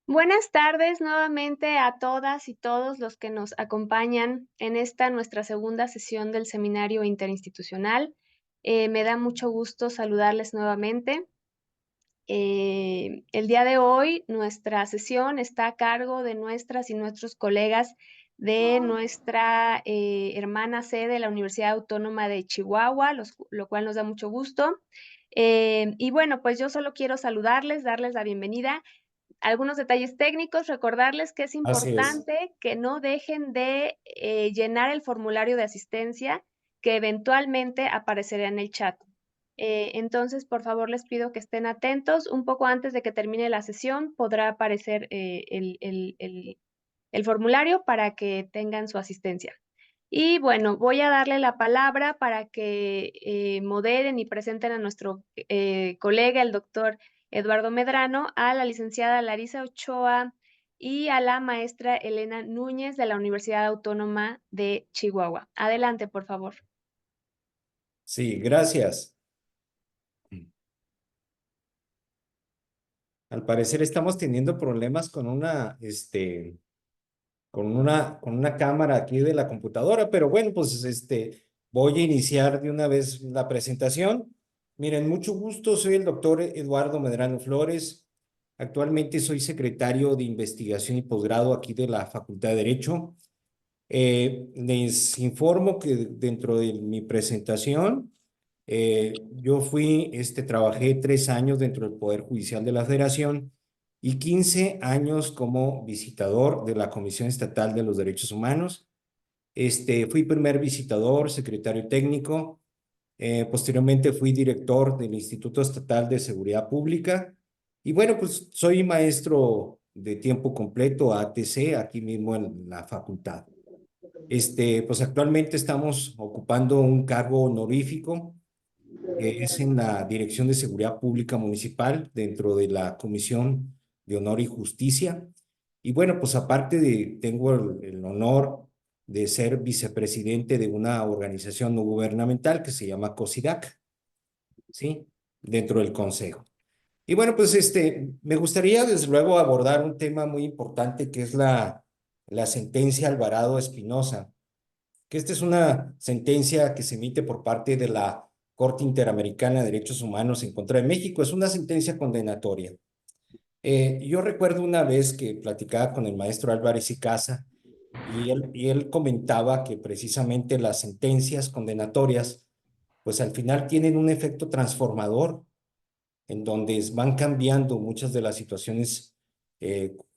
Buenas tardes nuevamente a todas y todos los que nos acompañan en esta nuestra segunda sesión del seminario interinstitucional. Me da mucho gusto saludarles nuevamente. El día de hoy nuestra sesión está a cargo de nuestras y nuestros colegas de nuestra hermana sede, la Universidad Autónoma de Chihuahua, lo cual nos da mucho gusto. Y bueno, pues yo solo quiero saludarles, darles la bienvenida. Algunos detalles técnicos, recordarles que es Así es. importante que no dejen de llenar el formulario de asistencia que eventualmente aparecerá en el chat. Entonces, por favor, les pido que estén atentos. Un poco antes de que termine la sesión, podrá aparecer el formulario para que tengan su asistencia. Y bueno, voy a darle la palabra para que moderen y presenten a nuestro colega, el doctor Eduardo Medrano, a la licenciada Larisa Ochoa y a la maestra Elena Núñez de la Universidad Autónoma de Chihuahua. Adelante, por favor. Sí, gracias. Al parecer estamos teniendo problemas con una cámara aquí de la computadora, pero bueno, pues voy a iniciar de una vez la presentación. Miren, mucho gusto, soy el doctor Eduardo Medrano Flores. Actualmente soy secretario de investigación y posgrado aquí de la Facultad de Derecho. Les informo que dentro de mi presentación, yo trabajé 3 años dentro del Poder Judicial de la Federación y 15 años como visitador de la Comisión Estatal de los Derechos Humanos. Fui primer visitador, secretario técnico. Posteriormente fui director del Instituto Estatal de Seguridad Pública. Y bueno, pues soy maestro de tiempo completo, ATC, aquí mismo en la facultad. Pues actualmente estamos ocupando un cargo honorífico que es en la Dirección de Seguridad Pública Municipal dentro de la Comisión de Honor y Justicia. Y bueno, pues tengo el honor de ser vicepresidente de una organización no gubernamental que se llama COSIDAC, ¿sí? Dentro del Consejo. Y bueno, pues me gustaría desde luego abordar un tema muy importante que es la sentencia Alvarado Espinosa, que esta es una sentencia que se emite por parte de la Corte Interamericana de Derechos Humanos en contra de México. Es una sentencia condenatoria. Yo recuerdo una vez que platicaba con el maestro Álvarez y Casa y él comentaba que precisamente las sentencias condenatorias, pues al final tienen un efecto transformador en donde van cambiando muchas de las situaciones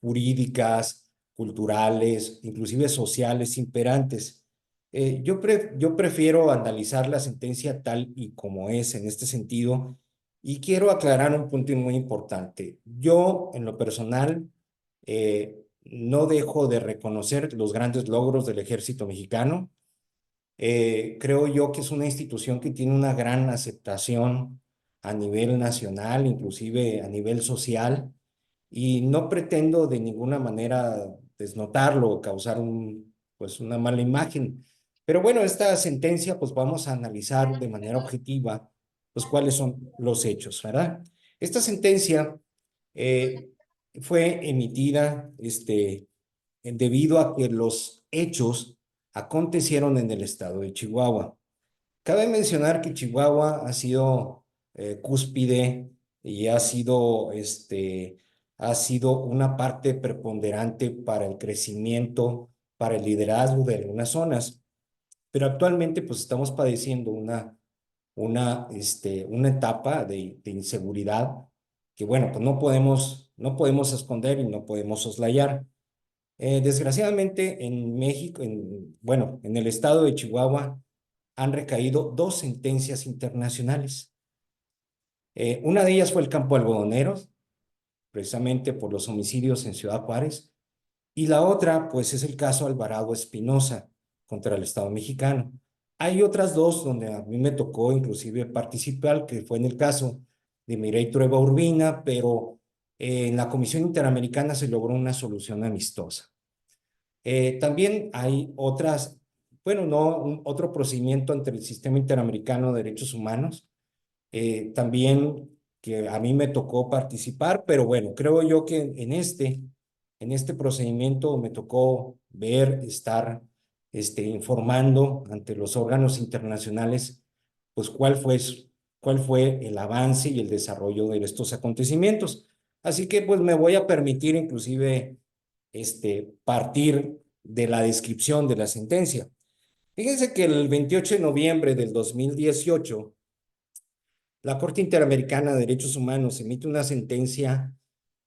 jurídicas, culturales, inclusive sociales imperantes. Yo prefiero analizar la sentencia tal y como es en este sentido y quiero aclarar un punto muy importante. Yo, en lo personal, no dejo de reconocer los grandes logros del ejército mexicano. Creo yo que es una institución que tiene una gran aceptación a nivel nacional, inclusive a nivel social, y no pretendo de ninguna manera desnotarlo o causar pues una mala imagen. Pero bueno, esta sentencia, pues vamos a analizar de manera objetiva, pues cuáles son los hechos, ¿verdad? Esta sentencia eh, fue emitida, debido a que los hechos acontecieron en el estado de Chihuahua. Cabe mencionar que Chihuahua ha sido cúspide y ha sido una parte preponderante para el crecimiento, para el liderazgo de algunas zonas, pero actualmente pues estamos padeciendo una etapa de inseguridad que bueno, pues no podemos esconder y no podemos soslayar. Desgraciadamente en México, bueno, en el estado de Chihuahua han recaído dos sentencias internacionales. Una de ellas fue el campo algodoneros, precisamente por los homicidios en Ciudad Juárez, y la otra, pues, es el caso Alvarado Espinosa contra el Estado mexicano. Hay otras dos donde a mí me tocó inclusive participar, que fue en el caso de Mireille Trueba Urbina, pero en la Comisión Interamericana se logró una solución amistosa. También hay otras, bueno, no, otro procedimiento ante el Sistema Interamericano de Derechos Humanos, también que a mí me tocó participar, pero bueno, creo yo que en este En este procedimiento me tocó ver, estar informando ante los órganos internacionales, pues cuál fue el avance y el desarrollo de estos acontecimientos. Así que pues me voy a permitir inclusive partir de la descripción de la sentencia. Fíjense que el 28 de noviembre del 2018, la Corte Interamericana de Derechos Humanos emite una sentencia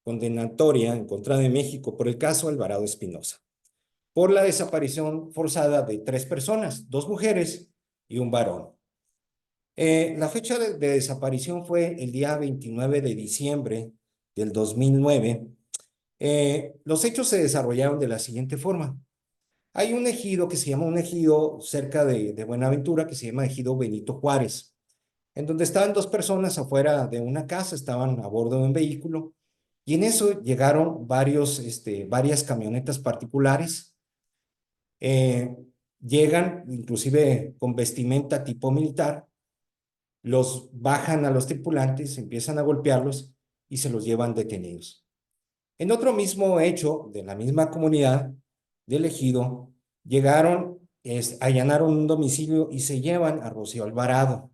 condenatoria en contra de México por el caso Alvarado Espinosa, por la desaparición forzada de 3 personas, 2 mujeres y un varón. La fecha de desaparición fue el día 29 de diciembre del 2009. Los hechos se desarrollaron de la siguiente forma. Hay un ejido que se llama un ejido cerca de Buenaventura, que se llama Ejido Benito Juárez, en donde estaban 2 personas afuera de una casa, estaban a bordo de un vehículo, y en eso llegaron varias camionetas particulares. eh, Llegan inclusive con vestimenta tipo militar, los bajan a los tripulantes, empiezan a golpearlos y se los llevan detenidos. En otro mismo hecho de la misma comunidad del ejido, llegaron, allanaron un domicilio y se llevan a Rocío Alvarado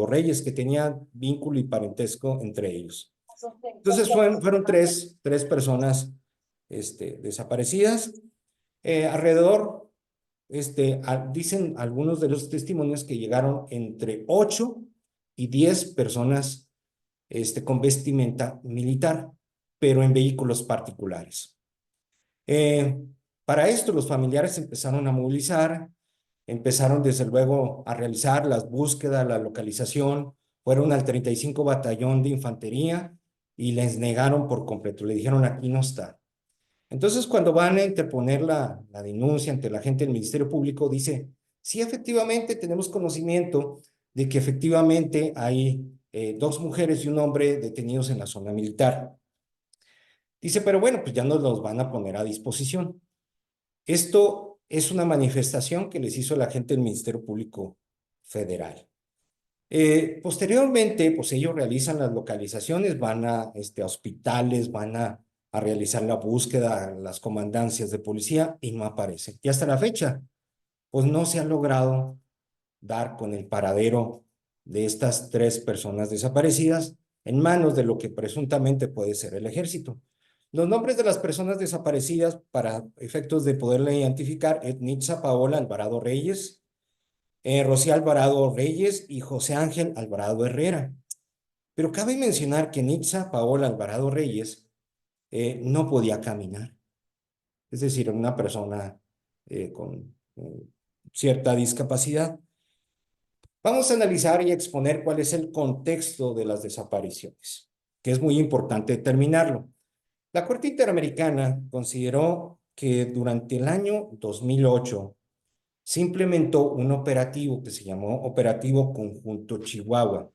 Reyes, que tenía vínculo y parentesco entre ellos. Entonces fueron tres personas desaparecidas. Alrededor, dicen algunos de los testimonios que llegaron entre 8 y 10 personas con vestimenta militar, pero en vehículos particulares. Eh, para esto, los familiares empezaron a movilizar, empezaron desde luego a realizar las búsquedas, la localización, fueron al 35 Batallón de Infantería y les negaron por completo, le dijeron aquí no está. Entonces, cuando van a interponer la denuncia ante la gente del Ministerio Público, dice, sí, efectivamente tenemos conocimiento de que efectivamente hay 2 mujeres y un hombre detenidos en la zona militar. Dice, pero bueno, pues ya nos los van a poner a disposición. Esto es una manifestación que les hizo la gente del Ministerio Público Federal. Posteriormente, pues ellos realizan las localizaciones, van a hospitales, van a realizar la búsqueda a las comandancias de policía y no aparecen. Y hasta la fecha, pues no se ha logrado dar con el paradero de estas 3 personas desaparecidas en manos de lo que presuntamente puede ser el ejército. Los nombres de las personas desaparecidas para efectos de poderla identificar es Nitza Paola Alvarado Reyes, Rocío Alvarado Reyes y José Ángel Alvarado Herrera. Pero cabe mencionar que Nitza Paola Alvarado Reyes no podía caminar. Es decir, una persona con cierta discapacidad. Vamos a analizar y exponer cuál es el contexto de las desapariciones, que es muy importante determinarlo. La Corte Interamericana consideró que durante el año 2008 se implementó un operativo que se llamó Operativo Conjunto Chihuahua.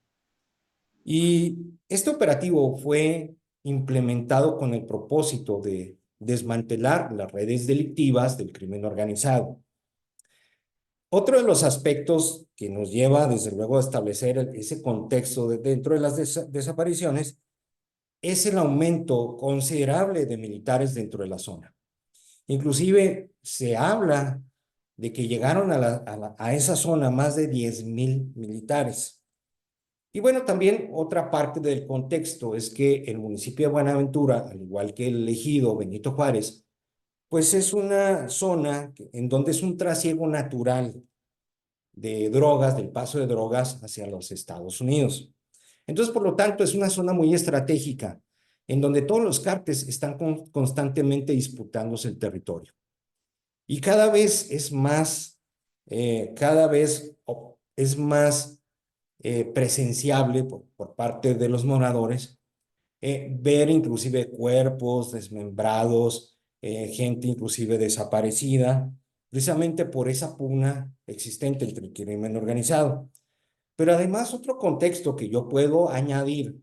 Y este operativo fue implementado con el propósito de desmantelar las redes delictivas del crimen organizado. Otro de los aspectos que nos lleva, desde luego, a establecer ese contexto dentro de las desapariciones es el aumento considerable de militares dentro de la zona. Inclusive se habla de que llegaron a esa zona más de 10,000 militares. Y bueno, también otra parte del contexto es que el municipio de Buenaventura, al igual que el ejido Benito Juárez, pues es una zona en donde es un trasiego natural de drogas, del paso de drogas hacia los Estados Unidos. Entonces, por lo tanto, es una zona muy estratégica en donde todos los cárteles están constantemente disputándose el territorio. Y cada vez es más, presenciable por parte de los moradores, ver inclusive cuerpos desmembrados, gente inclusive desaparecida, precisamente por esa pugna existente entre el crimen organizado. Pero además otro contexto que yo puedo añadir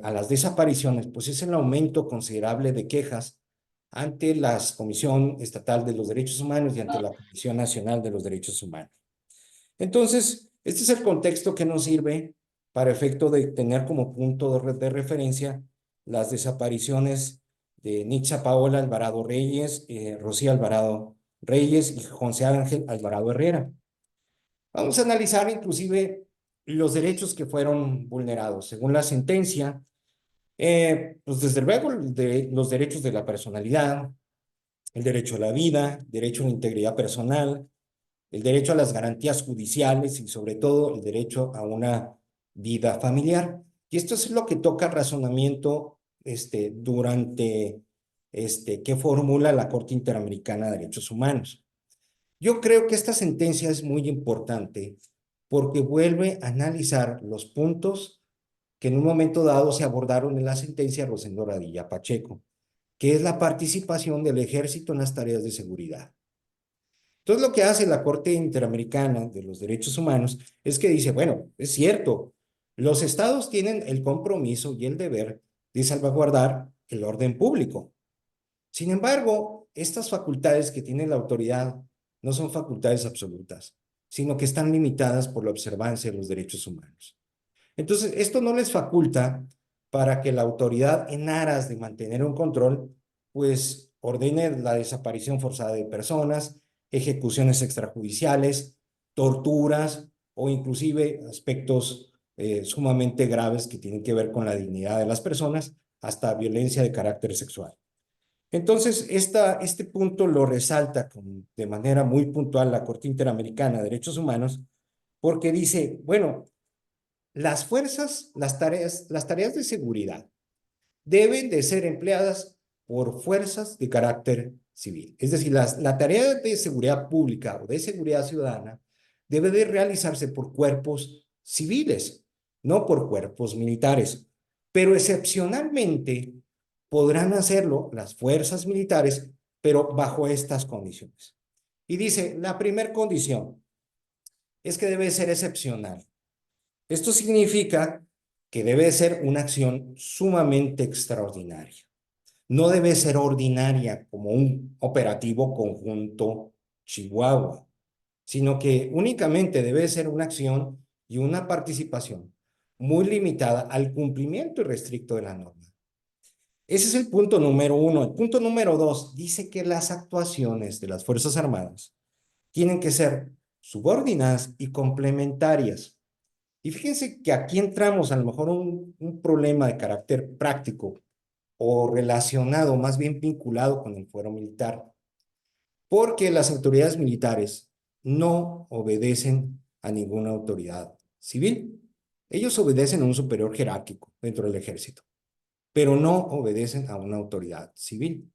a las desapariciones, pues es el aumento considerable de quejas ante la Comisión Estatal de los Derechos Humanos y ante la Comisión Nacional de los Derechos Humanos. Entonces, este es el contexto que nos sirve para efecto de tener como punto de referencia las desapariciones de Nixa Paola Alvarado Reyes, Rocío Alvarado Reyes y José Ángel Alvarado Herrera. Vamos a analizar inclusive los derechos que fueron vulnerados. Según la sentencia, pues desde luego los derechos de la personalidad, el derecho a la vida, derecho a la integridad personal, el derecho a las garantías judiciales y sobre todo el derecho a una vida familiar. Y esto es lo que toca el razonamiento durante que formula la Corte Interamericana de Derechos Humanos. Yo creo que esta sentencia es muy importante porque vuelve a analizar los puntos que en un momento dado se abordaron en la sentencia Rosendo Radilla Pacheco, que es la participación del ejército en las tareas de seguridad. Entonces, lo que hace la Corte Interamericana de los Derechos Humanos es que dice, bueno, es cierto, los estados tienen el compromiso y el deber de salvaguardar el orden público. Sin embargo, estas facultades que tiene la autoridad no son facultades absolutas, sino que están limitadas por la observancia de los derechos humanos. Entonces, esto no les faculta para que la autoridad, en aras de mantener un control, pues ordene la desaparición forzada de personas, ejecuciones extrajudiciales, torturas o inclusive aspectos sumamente graves que tienen que ver con la dignidad de las personas, hasta violencia de carácter sexual. Entonces, este punto lo resalta de manera muy puntual la Corte Interamericana de Derechos Humanos, porque dice, bueno, las tareas de seguridad deben de ser empleadas por fuerzas de carácter civil. Es decir, la tarea de seguridad pública o de seguridad ciudadana debe de realizarse por cuerpos civiles, no por cuerpos militares. Pero excepcionalmente podrán hacerlo las fuerzas militares, pero bajo estas condiciones. Y dice, la primera condición es que debe ser excepcional. Esto significa que debe ser una acción sumamente extraordinaria. No debe ser ordinaria como un operativo conjunto Chihuahua, sino que únicamente debe ser una acción y una participación muy limitada al cumplimiento irrestricto de la norma. Ese es el punto número uno. El punto número dos dice que las actuaciones de las Fuerzas Armadas tienen que ser subordinadas y complementarias. Y fíjense que aquí entramos a lo mejor un problema de carácter práctico o relacionado, más bien vinculado con el fuero militar, porque las autoridades militares no obedecen a ninguna autoridad civil. Ellos obedecen a un superior jerárquico dentro del ejército, pero no obedecen a una autoridad civil.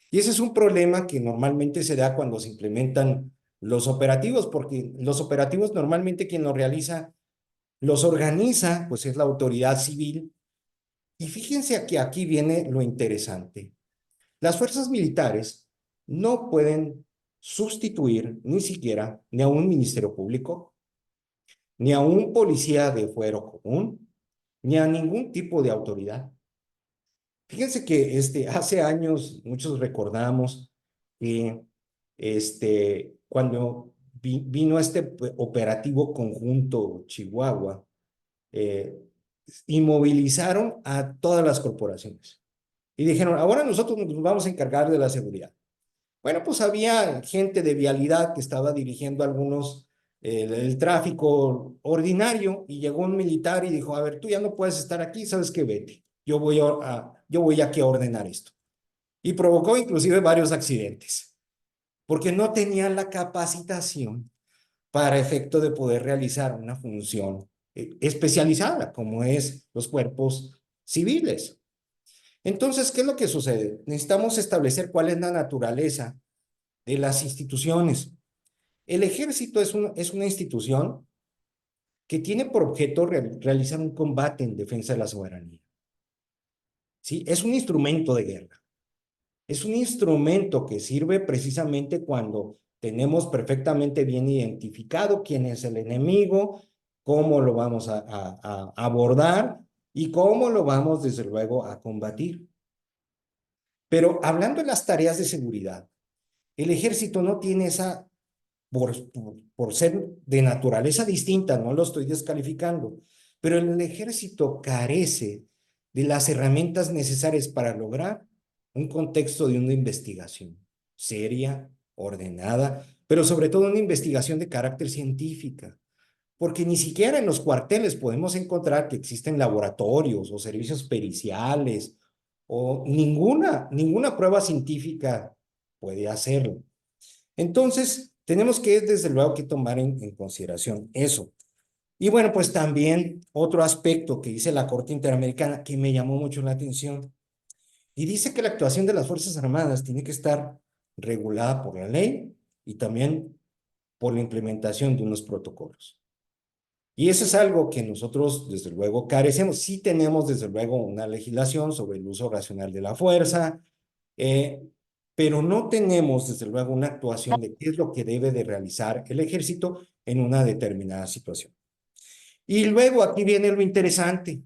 Y ese es un problema que normalmente se da cuando se implementan los operativos, porque los operativos normalmente quien los realiza, los organiza, pues es la autoridad civil. Y fíjense que aquí viene lo interesante. Las fuerzas militares no pueden sustituir ni siquiera ni a un ministerio público, ni a un policía de fuero común, ni a ningún tipo de autoridad. Fíjense que hace años, muchos recordamos que cuando vino este operativo conjunto Chihuahua, inmovilizaron a todas las corporaciones y dijeron, ahora nosotros nos vamos a encargar de la seguridad. Bueno, pues había gente de vialidad que estaba dirigiendo algunos, el tráfico ordinario y llegó un militar y dijo, a ver, tú ya no puedes estar aquí, ¿sabes qué? Vete. Yo voy aquí a ordenar esto. Y provocó inclusive varios accidentes, porque no tenían la capacitación para efecto de poder realizar una función especializada, como es los cuerpos civiles. Entonces, ¿qué es lo que sucede? Necesitamos establecer cuál es la naturaleza de las instituciones. El ejército es una institución que tiene por objeto realizar un combate en defensa de la soberanía. ¿Sí? Es un instrumento de guerra. Es un instrumento que sirve precisamente cuando tenemos perfectamente bien identificado quién es el enemigo, cómo lo vamos a abordar y cómo lo vamos, desde luego, a combatir. Pero hablando de las tareas de seguridad, el ejército no tiene esa, por ser de naturaleza distinta, no lo estoy descalificando, pero el ejército carece de las herramientas necesarias para lograr un contexto de una investigación seria, ordenada, pero sobre todo una investigación de carácter científica, porque ni siquiera en los cuarteles podemos encontrar que existen laboratorios o servicios periciales o ninguna prueba científica puede hacerlo. Entonces, tenemos que, desde luego, que tomar en consideración eso. Y bueno, pues también otro aspecto que dice la Corte Interamericana que me llamó mucho la atención, y dice que la actuación de las Fuerzas Armadas tiene que estar regulada por la ley y también por la implementación de unos protocolos. Y eso es algo que nosotros, desde luego, carecemos. Sí tenemos, desde luego, una legislación sobre el uso racional de la fuerza, eh, pero no tenemos, desde luego, una actuación de qué es lo que debe de realizar el ejército en una determinada situación. Y luego aquí viene lo interesante,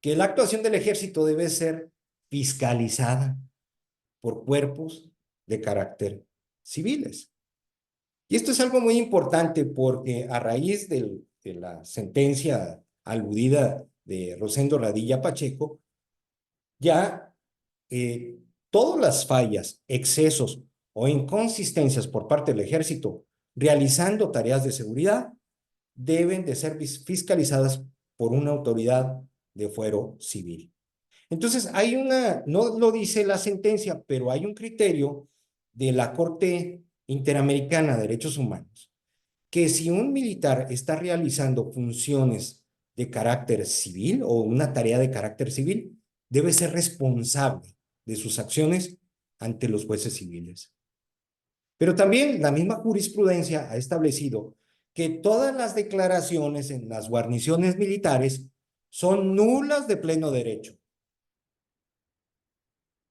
que la actuación del ejército debe ser fiscalizada por cuerpos de carácter civiles. Y esto es algo muy importante porque a raíz de la sentencia aludida de Rosendo Radilla Pacheco, ya todas las fallas, excesos o inconsistencias por parte del ejército realizando tareas de seguridad deben de ser fiscalizadas por una autoridad de fuero civil. Entonces, no lo dice la sentencia, pero hay un criterio de la Corte Interamericana de Derechos Humanos, que si un militar está realizando funciones de carácter civil o una tarea de carácter civil, debe ser responsable de sus acciones ante los jueces civiles. Pero también la misma jurisprudencia ha establecido que todas las declaraciones en las guarniciones militares son nulas de pleno derecho.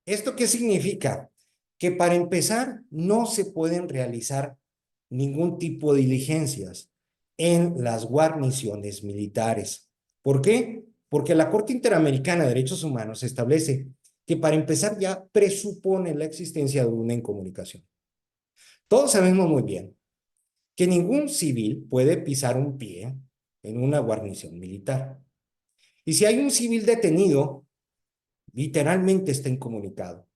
¿Esto qué significa? Que para empezar no se pueden realizar ningún tipo de diligencias en las guarniciones militares. ¿Por qué? Porque la Corte Interamericana de Derechos Humanos establece que para empezar ya presupone la existencia de una incomunicación. Todos sabemos muy bien que ningún civil puede pisar un pie en una guarnición militar. Y si hay un civil detenido, literalmente está incomunicado.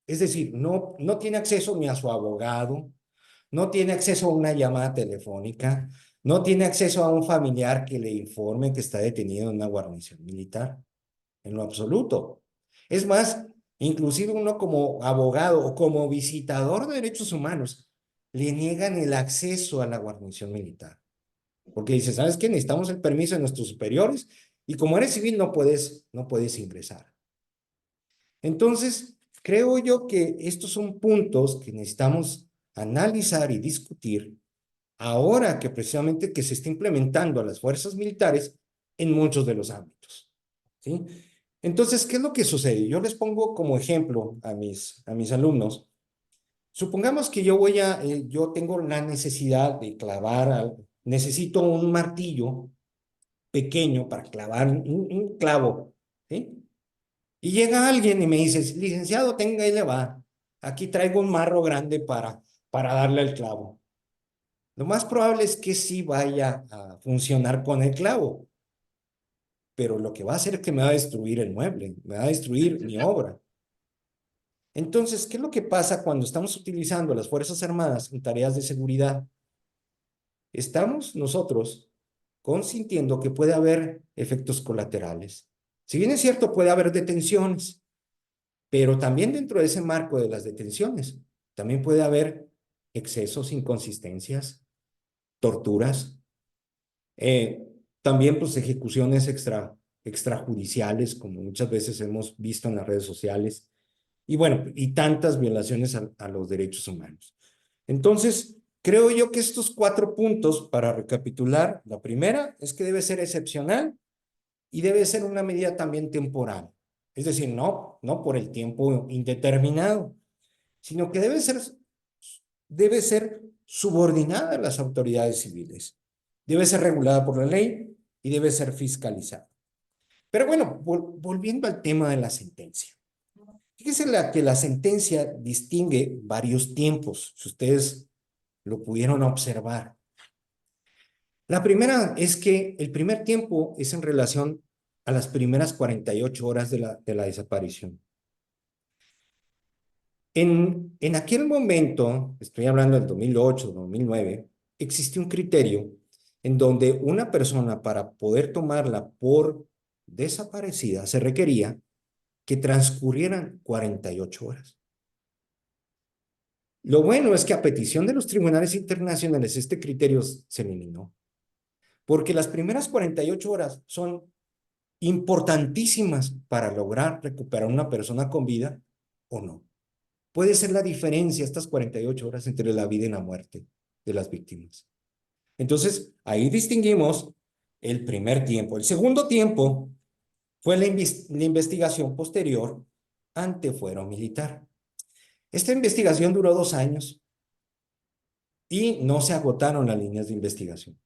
Es decir, no tiene acceso ni a su abogado, no tiene acceso a una llamada telefónica, no tiene acceso a un familiar que le informe que está detenido en una guarnición militar, en lo absoluto. Es más, inclusive uno como abogado o como visitador de derechos humanos, le niegan el acceso a la guarnición militar. Porque dice, ¿sabes qué? Necesitamos el permiso de nuestros superiores y como eres civil no puedes ingresar. Entonces, creo yo que estos son puntos que necesitamos analizar y discutir ahora que precisamente que se está implementando a las fuerzas militares en muchos de los ámbitos, ¿sí? Entonces, ¿qué es lo que sucede? Yo les pongo como ejemplo a mis alumnos. Supongamos que yo tengo la necesidad de necesito un martillo pequeño para clavar un clavo, ¿sí? Y llega alguien y me dice, licenciado, tenga, ahí le va. Aquí traigo un marro grande para darle el clavo. Lo más probable es que sí vaya a funcionar con el clavo, pero lo que va a hacer es que me va a destruir el mueble, me va a destruir mi obra. Entonces, ¿qué es lo que pasa cuando estamos utilizando las Fuerzas Armadas en tareas de seguridad? Estamos nosotros consintiendo que puede haber efectos colaterales. Si bien es cierto, puede haber detenciones, pero también dentro de ese marco de las detenciones, también puede haber excesos, inconsistencias, torturas, eh, también pues ejecuciones extrajudiciales, como muchas veces hemos visto en las redes sociales, y bueno, y tantas violaciones a los derechos humanos. Entonces, creo yo que estos 4 puntos, para recapitular, la primera es que debe ser excepcional y debe ser una medida también temporal. Es decir, no por el tiempo indeterminado, sino que debe ser subordinada a las autoridades civiles. Debe ser regulada por la ley y debe ser fiscalizada. Pero bueno, volviendo al tema de la sentencia. Fíjese que la sentencia distingue varios tiempos, si ustedes lo pudieron observar. La primera es que el primer tiempo es en relación a las primeras 48 horas de la desaparición. En aquel momento, estoy hablando del 2008, 2009, existía un criterio en donde una persona para poder tomarla por desaparecida se requería que transcurrieran 48 horas. Lo bueno es que a petición de los tribunales internacionales este criterio se eliminó, porque las primeras 48 horas son importantísimas para lograr recuperar una persona con vida o no. Puede ser la diferencia estas 48 horas entre la vida y la muerte de las víctimas. Entonces, ahí distinguimos el primer tiempo. El segundo tiempo fue la investigación posterior ante fuero militar. Esta investigación duró 2 años y no se agotaron las líneas de investigación.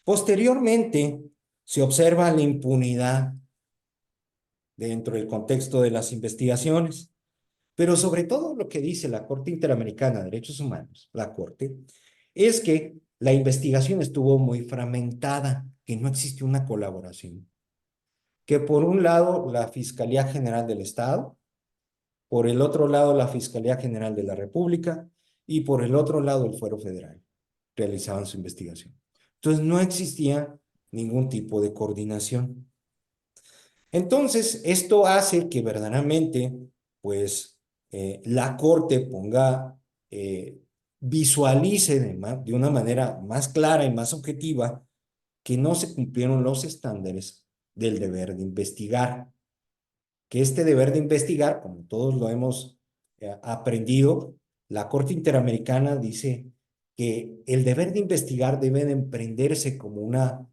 Posteriormente, se observa la impunidad dentro del contexto de las investigaciones, pero sobre todo lo que dice la Corte Interamericana de Derechos Humanos, la Corte, es que la investigación estuvo muy fragmentada, que no existió una colaboración, que por un lado la Fiscalía General del Estado, por el otro lado la Fiscalía General de la República y por el otro lado el Fuero Federal realizaban su investigación. Entonces no existía ningún tipo de coordinación. Entonces, esto hace que verdaderamente, pues, la Corte eh, visualice de una manera más clara y más objetiva que no se cumplieron los estándares del deber de investigar. Que este deber de investigar, como todos lo hemos aprendido, la Corte Interamericana dice que el deber de investigar debe de emprenderse como una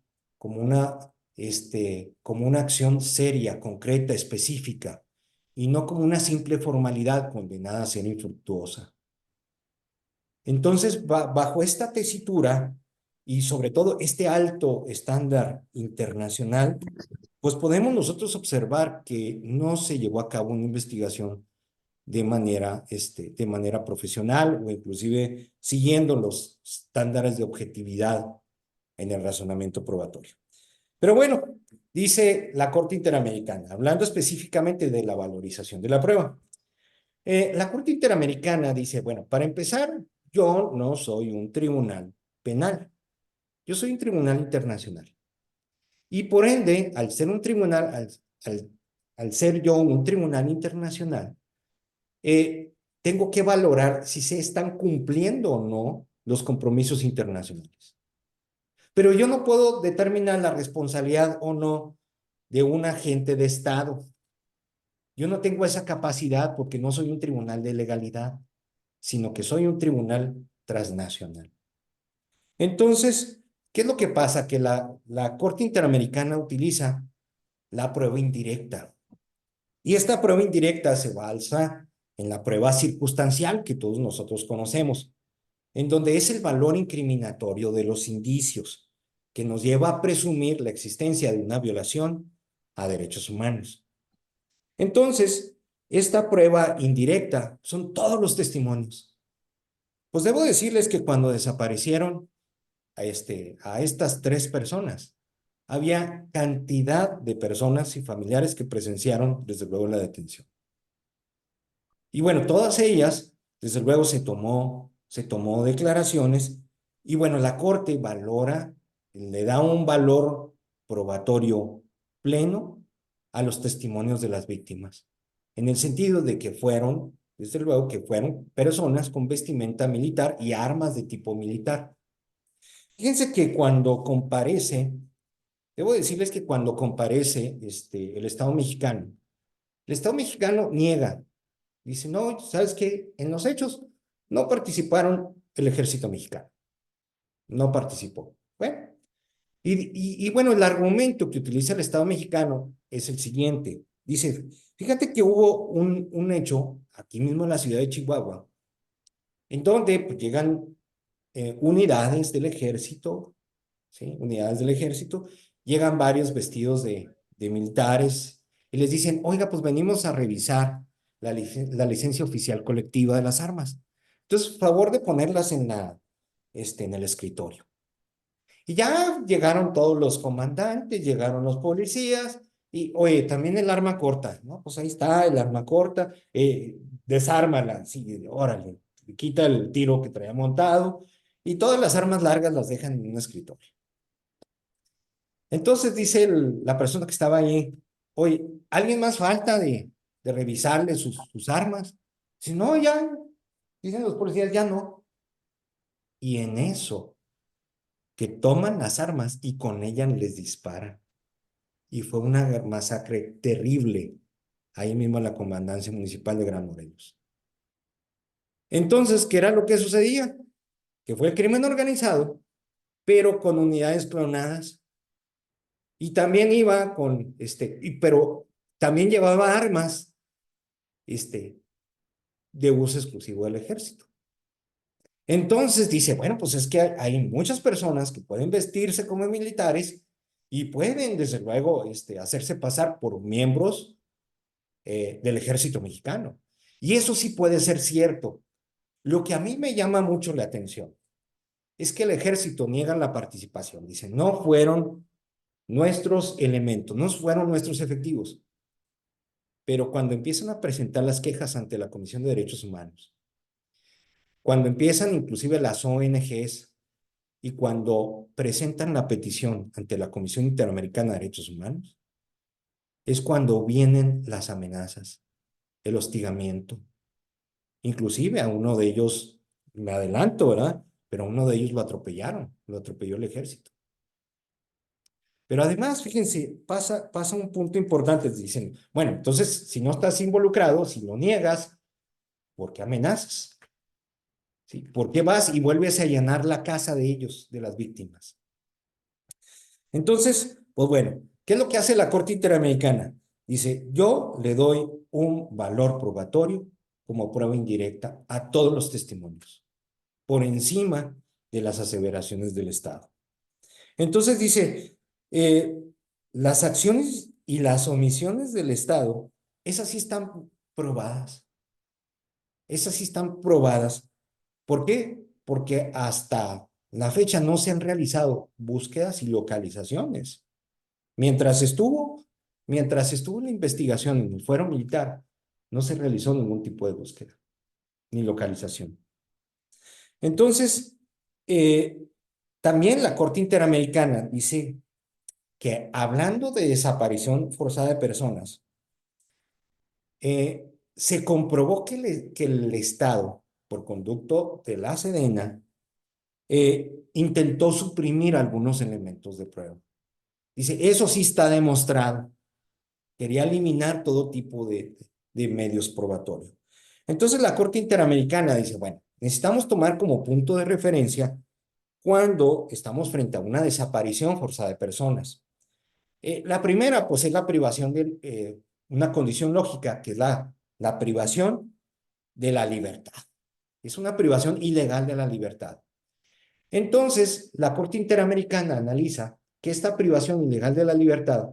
acción seria, concreta, específica, y no como una simple formalidad condenada a ser infructuosa. Entonces, bajo esta tesitura y sobre todo este alto estándar internacional, pues podemos nosotros observar que no se llevó a cabo una investigación de manera profesional o inclusive siguiendo los estándares de objetividad en el razonamiento probatorio. Pero bueno, dice la Corte Interamericana, hablando específicamente de la valorización de la prueba. La Corte Interamericana dice, bueno, para empezar, yo no soy un tribunal penal, yo soy un tribunal internacional. Y por ende, al ser un tribunal, al ser yo un tribunal internacional, tengo que valorar si se están cumpliendo o no los compromisos internacionales. Pero yo no puedo determinar la responsabilidad o no de un agente de Estado. Yo no tengo esa capacidad porque no soy un tribunal de legalidad, sino que soy un tribunal transnacional. Entonces, ¿qué es lo que pasa? Que la Corte Interamericana utiliza la prueba indirecta. Y esta prueba indirecta se basa en la prueba circunstancial que todos nosotros conocemos, en donde es el valor incriminatorio de los indicios que nos lleva a presumir la existencia de una violación a derechos humanos. Entonces, esta prueba indirecta son todos los testimonios. Pues debo decirles que cuando desaparecieron a estas 3 personas, había cantidad de personas y familiares que presenciaron, desde luego, la detención. Y bueno, todas ellas, desde luego, se tomó declaraciones y bueno, la Corte valora, le da un valor probatorio pleno a los testimonios de las víctimas, en el sentido de que fueron, desde luego, que fueron personas con vestimenta militar y armas de tipo militar. Fíjense que cuando comparece, debo decirles que cuando comparece el Estado mexicano niega. Dice, no, ¿sabes qué? En los hechos no participaron el ejército mexicano. No participó. Bueno, y bueno, el argumento que utiliza el Estado mexicano es el siguiente. Dice, fíjate que hubo un hecho aquí mismo en la ciudad de Chihuahua, en donde pues, llegan unidades del ejército, ¿sí? Unidades del ejército, llegan varios vestidos de militares y les dicen, oiga, pues venimos a revisar la licencia oficial colectiva de las armas. Entonces, favor de ponerlas en el escritorio. Y ya llegaron todos los comandantes, llegaron los policías, Y, oye, también el arma corta, ¿no? Pues ahí está el arma corta, desármala, sí, órale, quita el tiro que traía montado y todas las armas largas las dejan en un escritorio. Entonces dice la persona que estaba ahí, oye, ¿alguien más falta de revisarle sus armas? Si no, ya, dicen los policías, ya no. Y en eso, que toman las armas y con ellas les disparan. Y fue una masacre terrible ahí mismo en la comandancia municipal de Gran Morelos. Entonces, ¿qué era lo que sucedía? Que fue el crimen organizado, pero con unidades clonadas. Y también iba con, pero también llevaba armas, este, de uso exclusivo del ejército. Entonces dice, bueno, pues es que hay muchas personas que pueden vestirse como militares y pueden, desde luego, hacerse pasar por miembros del ejército mexicano. Y eso sí puede ser cierto. Lo que a mí me llama mucho la atención es que el ejército niega la participación. Dice, no fueron nuestros elementos, no fueron nuestros efectivos. Pero cuando empiezan a presentar las quejas ante la Comisión de Derechos Humanos, cuando empiezan inclusive las ONGs y cuando presentan la petición ante la Comisión Interamericana de Derechos Humanos, es cuando vienen las amenazas, el hostigamiento. Inclusive a uno de ellos, me adelanto, ¿verdad? Pero a uno de ellos lo atropelló el ejército. Pero además, fíjense, pasa un punto importante. Dicen, bueno, entonces, si no estás involucrado, si lo niegas, ¿por qué amenazas? ¿Sí? ¿Por qué vas y vuelves a allanar la casa de ellos, de las víctimas? Entonces, pues bueno, ¿qué es lo que hace la Corte Interamericana? Dice, yo le doy un valor probatorio como prueba indirecta a todos los testimonios, por encima de las aseveraciones del Estado. Entonces dice, eh, las acciones y las omisiones del Estado, esas sí están probadas, esas sí están probadas. ¿Por qué? Porque hasta la fecha no se han realizado búsquedas y localizaciones. Mientras estuvo, mientras estuvo la investigación en el fuero militar, no se realizó ningún tipo de búsqueda ni localización. Entonces, eh, también la Corte Interamericana dice que hablando de desaparición forzada de personas, se comprobó que el Estado, por conducto de la Sedena, intentó suprimir algunos elementos de prueba. Dice, eso sí está demostrado. Quería eliminar todo tipo de medios probatorios. Entonces la Corte Interamericana dice, bueno, necesitamos tomar como punto de referencia cuando estamos frente a una desaparición forzada de personas. La primera, pues, es la privación de una condición lógica, que es la privación de la libertad. Es una privación ilegal de la libertad. Entonces, la Corte Interamericana analiza que esta privación ilegal de la libertad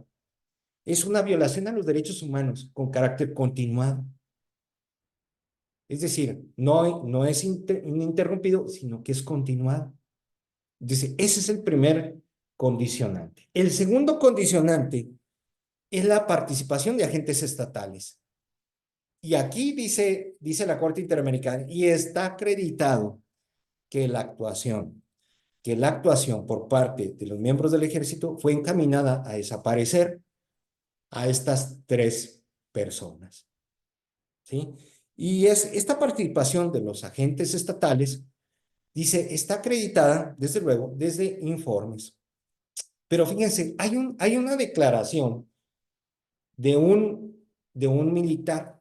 es una violación a los derechos humanos con carácter continuado. Es decir, no es ininterrumpido, sino que es continuado. Dice, ese es el primer condicionante. El segundo condicionante es la participación de agentes estatales. Y aquí dice la Corte Interamericana, y está acreditado que que la actuación por parte de los miembros del ejército fue encaminada a desaparecer a estas tres personas. ¿Sí? Y esta participación de los agentes estatales, dice, está acreditada, desde luego, desde informes. Pero fíjense, hay una declaración de de un militar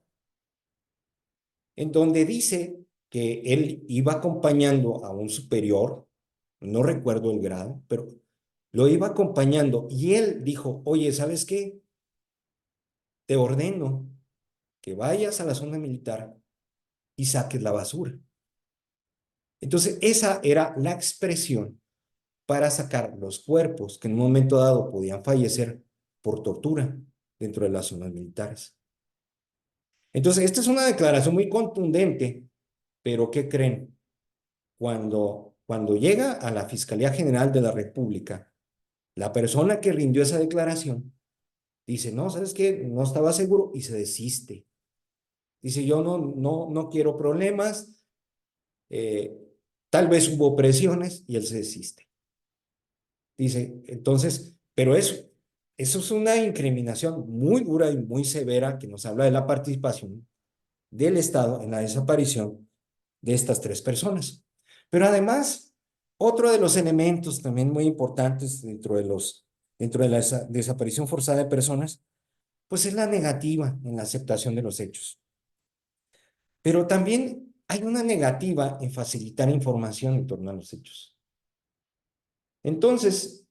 en donde dice que él iba acompañando a un superior, no recuerdo el grado, pero lo iba acompañando y él dijo, oye, ¿sabes qué? Te ordeno que vayas a la zona militar y saques la basura. Entonces, esa era la expresión para sacar los cuerpos que en un momento dado podían fallecer por tortura dentro de las zonas militares. Entonces, esta es una declaración muy contundente, pero ¿qué creen? Cuando llega a la Fiscalía General de la República, la persona que rindió esa declaración Dice, no, ¿sabes qué? No estaba seguro y se desiste. Dice, yo no quiero problemas, eh, tal vez hubo presiones y él se desiste. Dice, entonces, pero eso es una incriminación muy dura y muy severa que nos habla de la participación del Estado en la desaparición de estas tres personas. Pero además, otro de los elementos también muy importantes dentro de la desaparición forzada de personas, pues es la negativa en la aceptación de los hechos. Pero también hay una negativa en facilitar información en torno a los hechos. Entonces,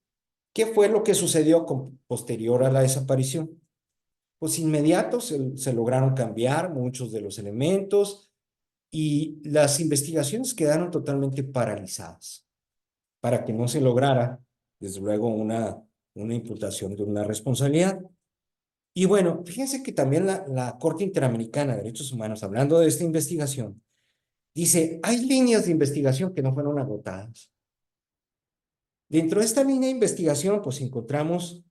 ¿qué fue lo que sucedió posterior a la desaparición? Pues inmediato se lograron cambiar muchos de los elementos y las investigaciones quedaron totalmente paralizadas para que no se lograra, desde luego, una imputación de una responsabilidad. Y bueno, fíjense que también la Corte Interamericana de Derechos Humanos, hablando de esta investigación, dice, hay líneas de investigación que no fueron agotadas. Dentro de esta línea de investigación, pues encontramos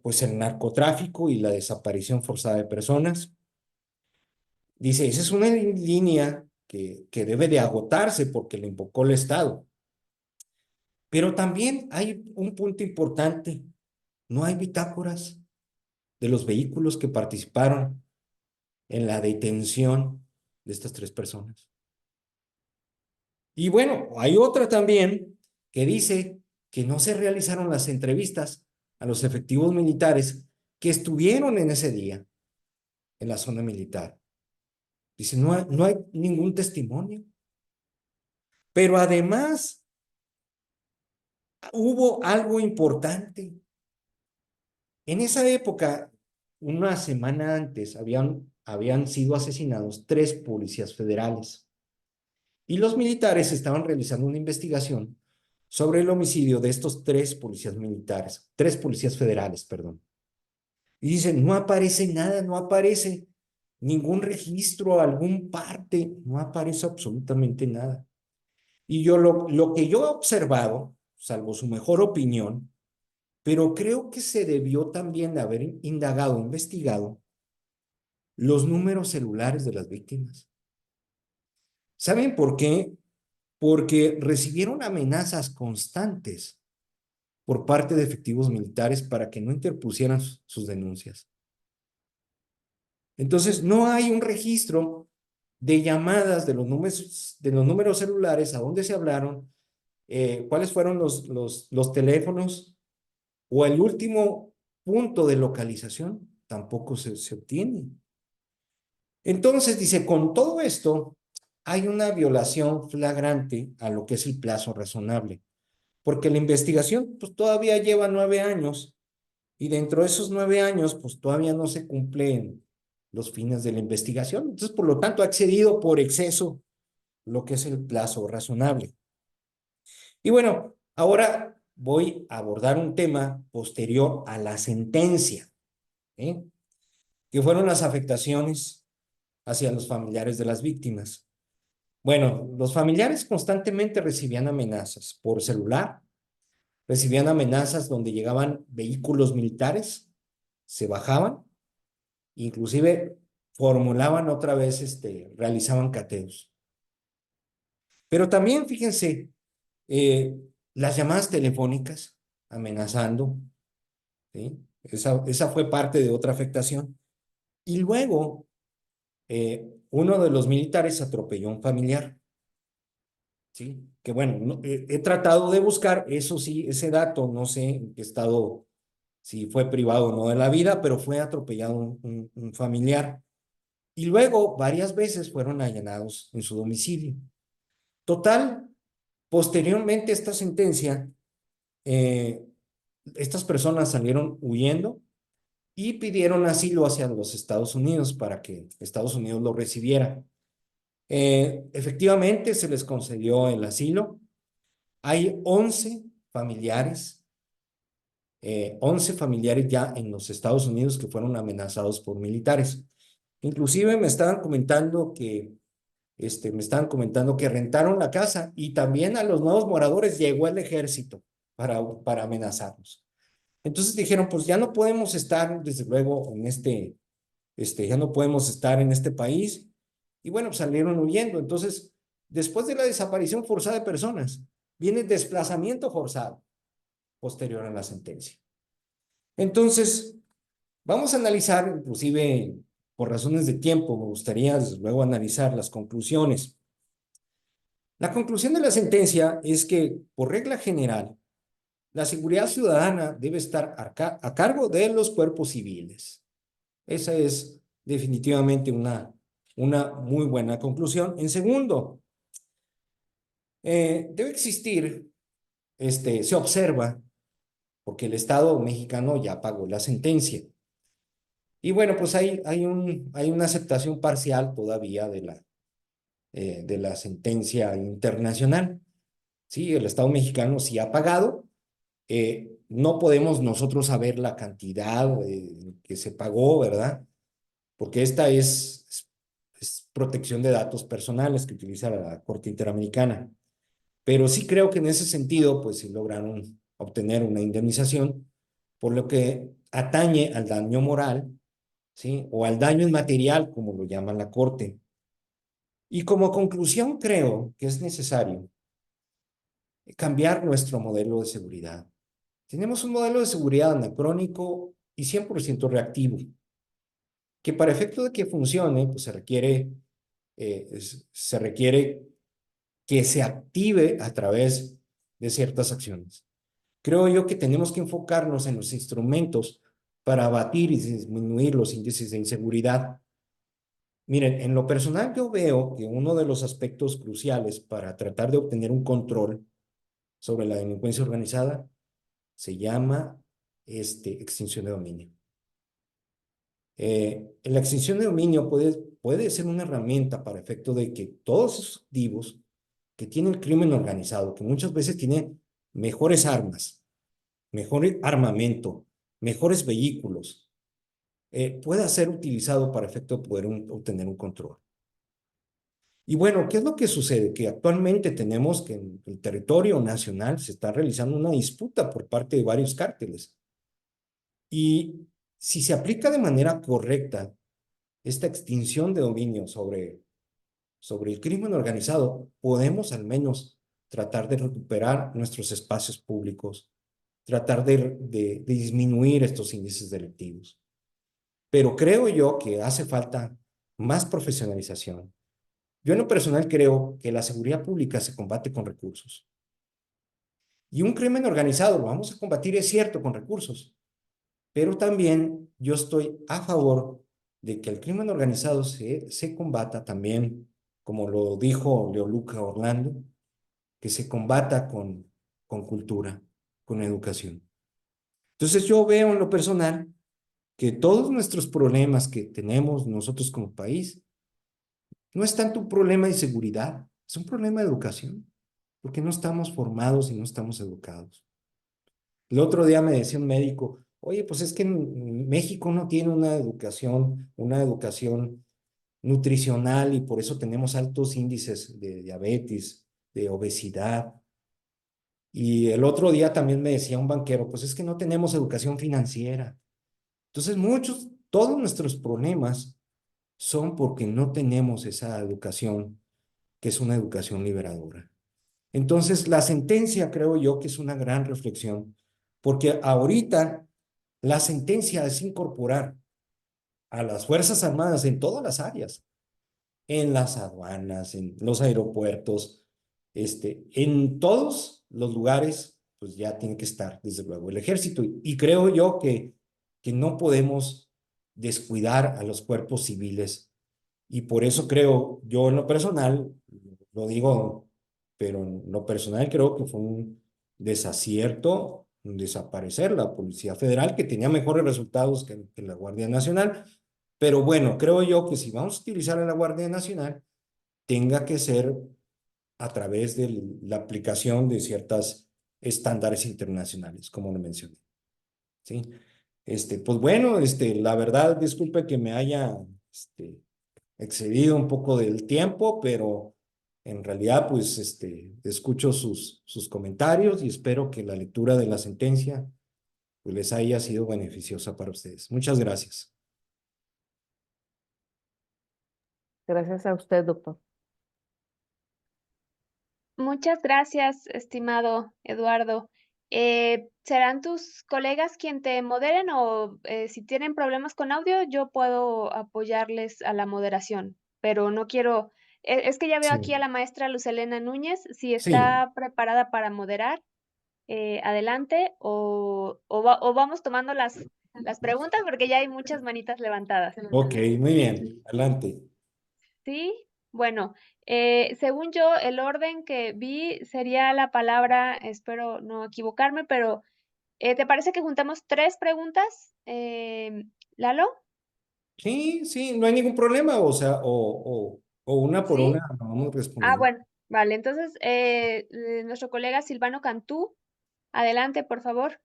pues el narcotráfico y la desaparición forzada de personas. Dice, esa es una línea que debe de agotarse porque le invocó el Estado. Pero también hay un punto importante, no hay bitácoras de los vehículos que participaron en la detención de estas tres personas. Y bueno, hay otra también que dice que no se realizaron las entrevistas a los efectivos militares que estuvieron en ese día en la zona militar. Dice, no hay ningún testimonio. Pero además hubo algo importante. En esa época, una semana antes, habían sido asesinados tres policías federales y los militares estaban realizando una investigación sobre el homicidio de estos tres policías federales, perdón. Y dicen, no aparece nada, no aparece ningún registro, algún parte, no aparece absolutamente nada. Y lo que yo he observado, salvo su mejor opinión, pero creo que se debió también de haber indagado, investigado los números celulares de las víctimas. ¿Saben por qué? Porque recibieron amenazas constantes por parte de efectivos militares para que no interpusieran sus denuncias. Entonces, no hay un registro de llamadas de los números celulares, a dónde se hablaron, cuáles fueron los teléfonos o el último punto de localización, tampoco se obtiene. Entonces, dice, con todo esto, hay una violación flagrante a lo que es el plazo razonable, porque la investigación pues, todavía lleva 9 años y dentro de esos 9 años, pues todavía no se cumplen los fines de la investigación. Entonces, por lo tanto, ha excedido por exceso lo que es el plazo razonable. Y bueno, ahora voy a abordar un tema posterior a la sentencia, ¿eh? Que fueron las afectaciones hacia los familiares de las víctimas. Bueno, los familiares constantemente recibían amenazas por celular, recibían amenazas donde llegaban vehículos militares, se bajaban, inclusive formulaban otra vez, realizaban cateos. Pero también, fíjense, eh, las llamadas telefónicas amenazando, ¿sí? Esa fue parte de otra afectación. Y luego, uno de los militares atropelló a un familiar, ¿sí? Que bueno, he tratado de buscar, eso sí, ese dato, no sé en qué estado, si fue privado o no de la vida, pero fue atropellado un familiar. Y luego, varias veces fueron allanados en su domicilio. Total, posteriormente a esta sentencia, eh, estas personas salieron huyendo y pidieron asilo hacia los Estados Unidos para que Estados Unidos lo recibiera. Efectivamente, se les concedió el asilo. Hay 11 familiares ya en los Estados Unidos que fueron amenazados por militares. Inclusive me estaban comentando que rentaron la casa y también a los nuevos moradores llegó el ejército para amenazarlos. Entonces dijeron, pues ya no podemos estar, desde luego, ya no podemos estar en este país. Y bueno, pues salieron huyendo. Entonces, después de la desaparición forzada de personas, viene el desplazamiento forzado posterior a la sentencia. Entonces, vamos a analizar, inclusive por razones de tiempo, me gustaría desde luego analizar las conclusiones. La conclusión de la sentencia es que, por regla general, la seguridad ciudadana debe estar a cargo de los cuerpos civiles. Esa es definitivamente una muy buena conclusión. En segundo, debe existir, se observa, porque el Estado mexicano ya pagó la sentencia. Y bueno, pues hay una aceptación parcial todavía de la sentencia internacional. Sí, el Estado mexicano sí ha pagado. No podemos nosotros saber la cantidad que se pagó, ¿verdad? Porque esta es protección de datos personales que utiliza la Corte Interamericana. Pero sí creo que en ese sentido, pues sí lograron obtener una indemnización, por lo que atañe al daño moral, ¿sí? O al daño inmaterial, como lo llama la Corte. Y como conclusión, creo que es necesario cambiar nuestro modelo de seguridad. Tenemos un modelo de seguridad anacrónico y 100% reactivo, que para efecto de que funcione, pues se requiere que se active a través de ciertas acciones. Creo yo que tenemos que enfocarnos en los instrumentos para abatir y disminuir los índices de inseguridad. Miren, en lo personal yo veo que uno de los aspectos cruciales para tratar de obtener un control sobre la delincuencia organizada se llama extinción de dominio. La extinción de dominio puede ser una herramienta para efecto de que todos esos activos que tiene el crimen organizado, que muchas veces tiene mejores armas, mejor armamento, mejores vehículos, pueda ser utilizado para efecto de poder obtener un control. Y bueno, ¿qué es lo que sucede? Que actualmente tenemos que en el territorio nacional se está realizando una disputa por parte de varios cárteles. Y si se aplica de manera correcta esta extinción de dominio sobre el crimen organizado, podemos al menos tratar de recuperar nuestros espacios públicos, tratar de disminuir estos índices delictivos. Pero creo yo que hace falta más profesionalización. Yo en lo personal creo que la seguridad pública se combate con recursos. Y un crimen organizado lo vamos a combatir, es cierto, con recursos, pero también yo estoy a favor de que el crimen organizado se combata también, como lo dijo Leoluca Orlando, que se combata con cultura, con educación. Entonces yo veo en lo personal que todos nuestros problemas que tenemos nosotros como país no es tanto un problema de seguridad, es un problema de educación, porque no estamos formados y no estamos educados. El otro día me decía un médico, oye, pues es que en México no tiene una educación nutricional y por eso tenemos altos índices de diabetes, de obesidad. Y el otro día también me decía un banquero, pues es que no tenemos educación financiera. Entonces, todos nuestros problemas son porque no tenemos esa educación, que es una educación liberadora. Entonces, la sentencia creo yo que es una gran reflexión, porque ahorita la sentencia es incorporar a las Fuerzas Armadas en todas las áreas, en las aduanas, en los aeropuertos, en todos los lugares, pues ya tiene que estar, desde luego, el ejército. Y creo yo que no podemos descuidar a los cuerpos civiles. Y por eso creo, yo en lo personal, lo digo, pero en lo personal creo que fue un desacierto desaparecer la Policía Federal, que tenía mejores resultados que la Guardia Nacional. Pero bueno, creo yo que si vamos a utilizar a la Guardia Nacional, tenga que ser a través de la aplicación de ciertos estándares internacionales, como lo mencioné. ¿Sí? Pues bueno, la verdad, disculpe que me haya excedido un poco del tiempo, pero en realidad, pues, escucho sus comentarios y espero que la lectura de la sentencia pues les haya sido beneficiosa para ustedes. Muchas gracias. Gracias a usted, doctor. Muchas gracias, estimado Eduardo. ¿Serán tus colegas quien te moderen o si tienen problemas con audio, yo puedo apoyarles a la moderación? Pero no quiero, es que ya veo aquí a Sí, la maestra Luz Helena Núñez, si sí, está preparada para moderar, adelante o vamos tomando las preguntas porque ya hay muchas manitas levantadas. ok, muy bien, adelante. Sí, bueno, según yo, el orden que vi sería la palabra, espero no equivocarme, pero ¿te parece que juntemos tres preguntas, Lalo? Sí, sí, no hay ningún problema, o sea, o una por Sí. una vamos Ah, respondiendo. bueno, vale. Entonces, nuestro colega Silvano Cantú, adelante, por favor.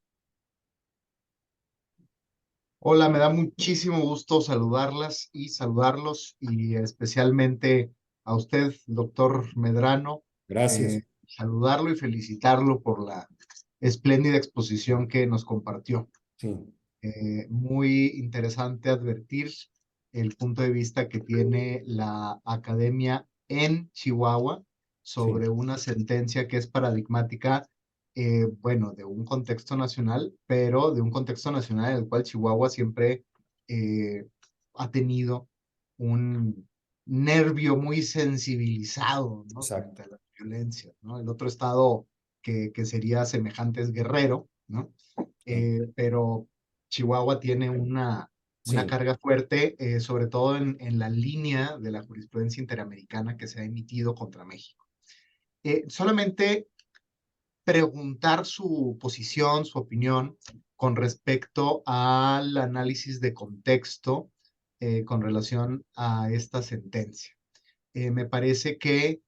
Hola, me da muchísimo gusto saludarlas y saludarlos y especialmente a usted, doctor Medrano, Gracias. saludarlo y felicitarlo por la espléndida exposición que nos compartió. Sí, Muy interesante advertir el punto de vista que tiene la academia en Chihuahua sí, sobre una sentencia que es paradigmática, bueno, de un contexto nacional, pero de un contexto nacional en el cual Chihuahua siempre eh, ha tenido un nervio muy sensibilizado, ¿no? exacto. Frente a la violencia, ¿no? El otro estado que sería semejante es Guerrero, ¿no? Sí, Pero Chihuahua tiene una sí, carga fuerte, sobre todo en la línea de la jurisprudencia interamericana que se ha emitido contra México. Solamente preguntar su posición, su opinión con respecto al análisis de contexto con relación a esta sentencia. Me parece que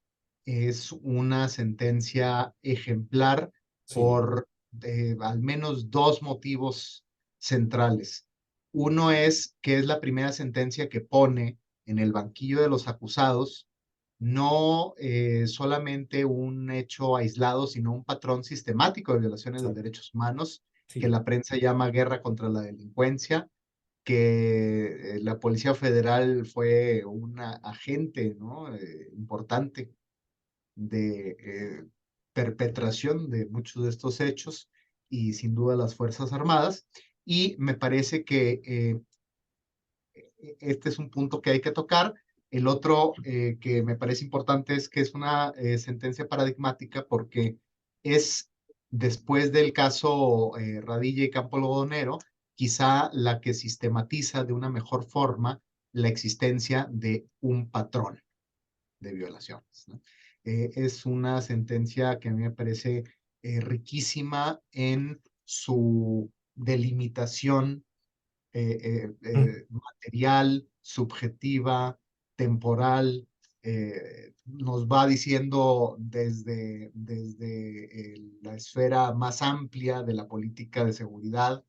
es una sentencia ejemplar sí, por al menos dos motivos centrales. Uno es que es la primera sentencia que pone en el banquillo de los acusados no solamente un hecho aislado, sino un patrón sistemático de violaciones de exacto. derechos humanos que Sí, la prensa llama guerra contra la delincuencia, que la Policía Federal fue un agente, ¿no? Importante de perpetración de muchos de estos hechos y sin duda las Fuerzas Armadas. Y me parece que este es un punto que hay que tocar. El otro que me parece importante es que es una sentencia paradigmática porque es después del caso Radilla y Campo Algodonero, quizá la que sistematiza de una mejor forma la existencia de un patrón de violaciones, ¿no? Es una sentencia que a mí me parece riquísima en su delimitación material, subjetiva, temporal, nos va diciendo desde la esfera más amplia de la política de seguridad,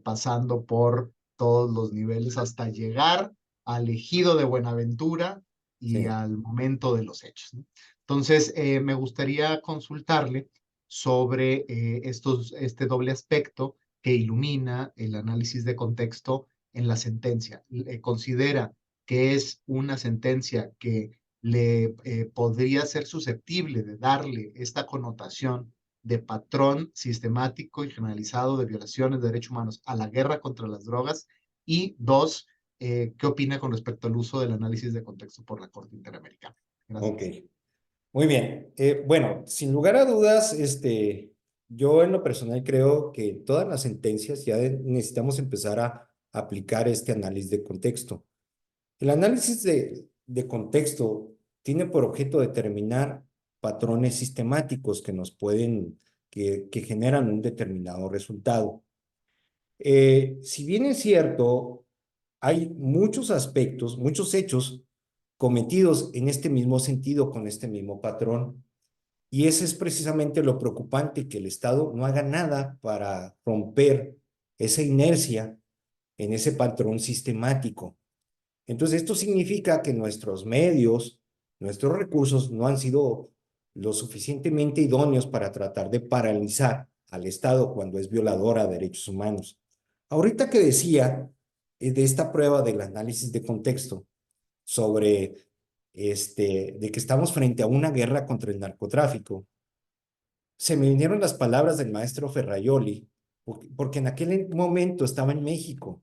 pasando por todos los niveles hasta llegar al ejido de Buenaventura y sí, al momento de los hechos, ¿no? Entonces, me gustaría consultarle sobre este doble aspecto que ilumina el análisis de contexto en la sentencia. ¿Considera que es una sentencia que le podría ser susceptible de darle esta connotación de patrón sistemático y generalizado de violaciones de derechos humanos a la guerra contra las drogas? Y dos, ¿qué opina con respecto al uso del análisis de contexto por la Corte Interamericana? ok. Gracias. Muy bien. Bueno, sin lugar a dudas, yo en lo personal creo que todas las sentencias ya necesitamos empezar a aplicar este análisis de contexto. El análisis de contexto tiene por objeto determinar patrones sistemáticos que nos pueden, que generan un determinado resultado. Si bien es cierto, hay muchos aspectos, muchos hechos cometidos en este mismo sentido, con este mismo patrón, y ese es precisamente lo preocupante, que el Estado no haga nada para romper esa inercia en ese patrón sistemático. Entonces, esto significa que nuestros medios, nuestros recursos no han sido lo suficientemente idóneos para tratar de paralizar al Estado cuando es violadora de derechos humanos. Ahorita que decía de esta prueba del análisis de contexto sobre de que estamos frente a una guerra contra el narcotráfico, se me vinieron las palabras del maestro Ferraioli, porque en aquel momento estaba en México.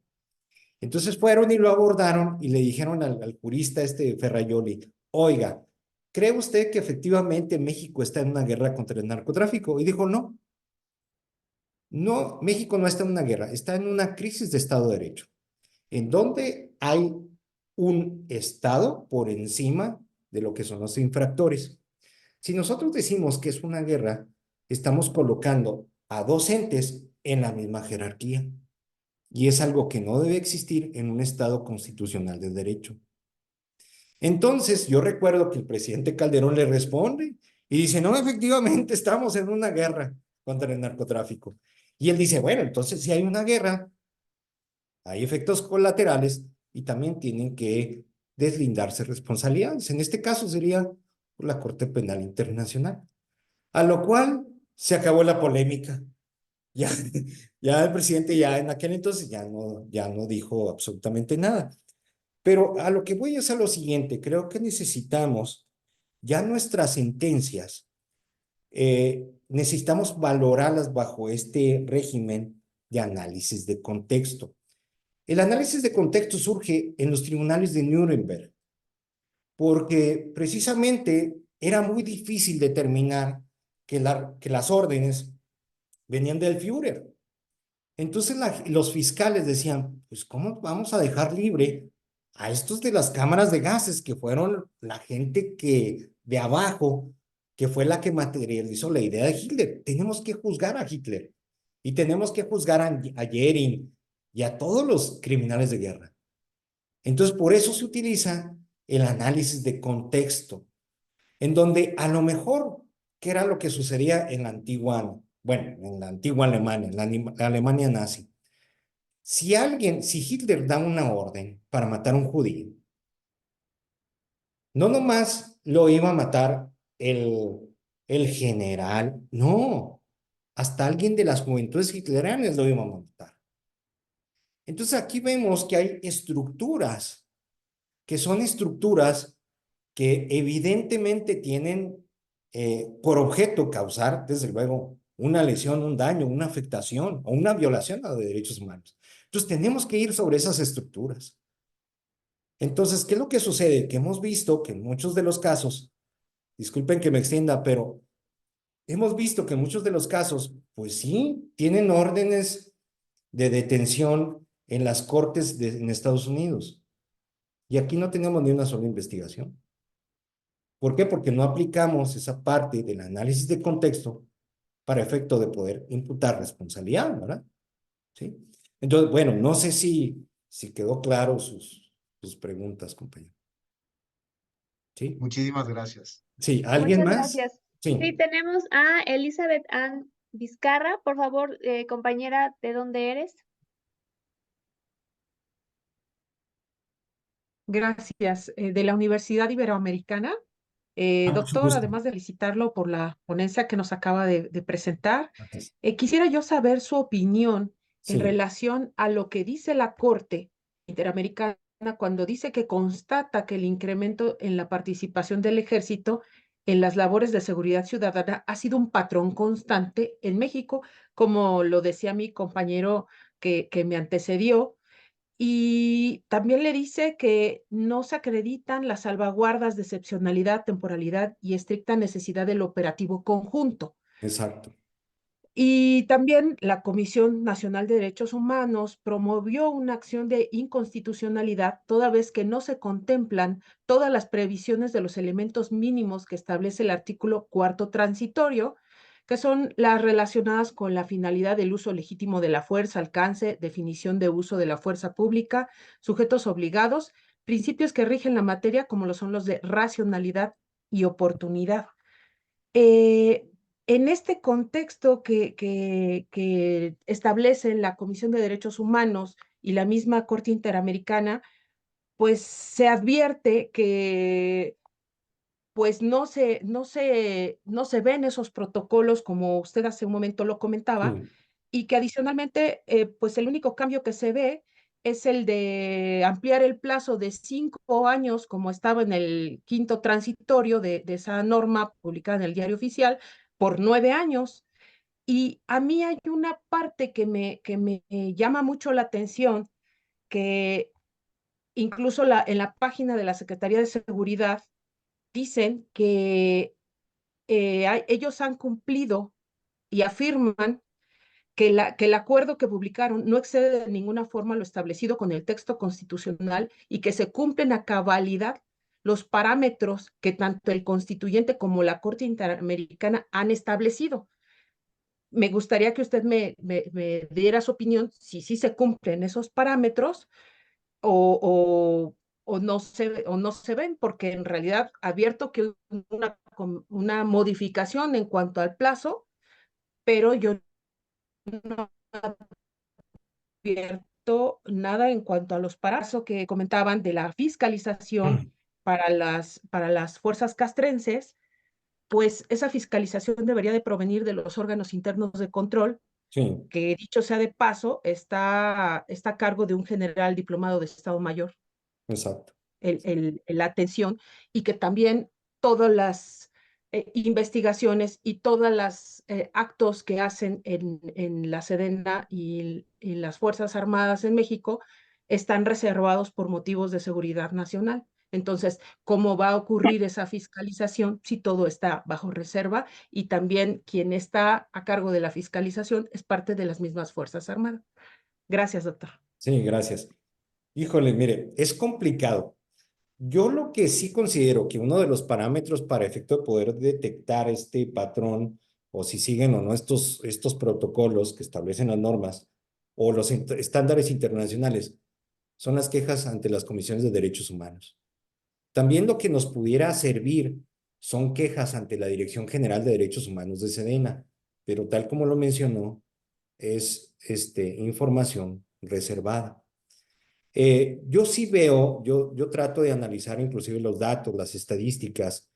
Entonces fueron y lo abordaron y le dijeron al jurista Ferraioli, oiga, ¿cree usted que efectivamente México está en una guerra contra el narcotráfico? Y dijo, no, no, México no está en una guerra, está en una crisis de Estado de Derecho, en donde hay un Estado por encima de lo que son los infractores. Si nosotros decimos que es una guerra, estamos colocando a dos entes en la misma jerarquía. Y es algo que no debe existir en un Estado constitucional de derecho. Entonces, yo recuerdo que el presidente Calderón le responde y dice, no, efectivamente estamos en una guerra contra el narcotráfico. Y él dice, bueno, entonces si hay una guerra, hay efectos colaterales y también tienen que deslindarse responsabilidades. En este caso sería por la Corte Penal Internacional. A lo cual se acabó la polémica. Ya, ya el presidente ya en aquel entonces ya no dijo absolutamente nada. Pero a lo que voy es a lo siguiente, creo que necesitamos ya nuestras sentencias, necesitamos valorarlas bajo este régimen de análisis de contexto. El análisis de contexto surge en los tribunales de Nuremberg, porque precisamente era muy difícil determinar que las órdenes venían del Führer. Entonces los fiscales decían, pues ¿cómo vamos a dejar libre a estos de las cámaras de gases que fueron la gente que de abajo, que fue la que materializó la idea de Hitler? Tenemos que juzgar a Hitler y tenemos que juzgar a Göring y a todos los criminales de guerra. Entonces por eso se utiliza el análisis de contexto, en donde a lo mejor, ¿qué era lo que sucedía en la antigua, bueno, en la antigua Alemania, en la Alemania nazi? Si Hitler da una orden para matar a un judío, no nomás lo iba a matar el general, no, hasta alguien de las juventudes hitlerianas lo iba a matar. Entonces aquí vemos que hay estructuras, que son estructuras que evidentemente tienen por objeto causar, desde luego, una lesión, un daño, una afectación o una violación a los derechos humanos. Entonces tenemos que ir sobre esas estructuras. Entonces, ¿qué es lo que sucede? Que hemos visto que en muchos de los casos, disculpen que me extienda, pero hemos visto que en muchos de los casos, pues sí, tienen órdenes de detención en las cortes en Estados Unidos. Y aquí no tenemos ni una sola investigación. ¿Por qué? Porque no aplicamos esa parte del análisis de contexto para efecto de poder imputar responsabilidad, ¿verdad? ¿Sí? Entonces, bueno, no sé si quedó claro sus preguntas, compañero. ¿Sí? Muchísimas gracias. Sí, ¿alguien Muchas más? gracias. Sí. Sí, tenemos a Elizabeth Ann Vizcarra. Por favor, compañera, ¿de dónde eres? Gracias. De la Universidad Iberoamericana. Mucho Doctor, gusto. además de felicitarlo por la ponencia que nos acaba de presentar, Gracias. quisiera yo saber su opinión en Sí, relación a lo que dice la Corte Interamericana cuando dice que constata que el incremento en la participación del ejército en las labores de seguridad ciudadana ha sido un patrón constante en México, como lo decía mi compañero que me antecedió. Y también le dice que no se acreditan las salvaguardas de excepcionalidad, temporalidad y estricta necesidad del operativo conjunto. exacto. Y también la Comisión Nacional de Derechos Humanos promovió una acción de inconstitucionalidad toda vez que no se contemplan todas las previsiones de los elementos mínimos que establece el artículo cuarto transitorio, que son las relacionadas con la finalidad del uso legítimo de la fuerza, alcance, definición de uso de la fuerza pública, sujetos obligados, principios que rigen la materia como lo son los de racionalidad y oportunidad. Eh, en este contexto que establece la Comisión de Derechos Humanos y la misma Corte Interamericana, pues se advierte que pues no se ven esos protocolos como usted hace un momento lo comentaba, Sí, y que adicionalmente, pues el único cambio que se ve es el de ampliar el plazo de 5 años, como estaba en el quinto transitorio de esa norma publicada en el Diario Oficial, por 9 años. Y a mí hay una parte que me llama mucho la atención, que incluso en la página de la Secretaría de Seguridad dicen que ellos han cumplido y afirman que el acuerdo que publicaron no excede de ninguna forma lo establecido con el texto constitucional y que se cumplen a cabalidad los parámetros que tanto el constituyente como la Corte Interamericana han establecido. Me gustaría que usted me diera su opinión si sí se cumplen esos parámetros o, o no se ven, porque en realidad advierto que una modificación en cuanto al plazo, pero yo no advierto nada en cuanto a los parámetros que comentaban de la fiscalización para las fuerzas castrenses, pues esa fiscalización debería de provenir de los órganos internos de control, sí, que dicho sea de paso, está a cargo de un general diplomado de Estado Mayor, exacto. la atención, y que también todas las investigaciones y todas las actos que hacen en la Sedena y las Fuerzas Armadas en México están reservados por motivos de seguridad nacional. Entonces, ¿cómo va a ocurrir esa fiscalización si todo está bajo reserva? Y también quien está a cargo de la fiscalización es parte de las mismas Fuerzas Armadas. Gracias, doctor. Sí, gracias. Híjole, mire, es complicado. Yo lo que sí considero que uno de los parámetros para efecto de poder detectar este patrón o si siguen o no estos protocolos que establecen las normas o los estándares internacionales son las quejas ante las comisiones de derechos humanos. También lo que nos pudiera servir son quejas ante la Dirección General de Derechos Humanos de Sedena, pero tal como lo mencionó, es información reservada. Yo sí veo, yo trato de analizar inclusive los datos, las estadísticas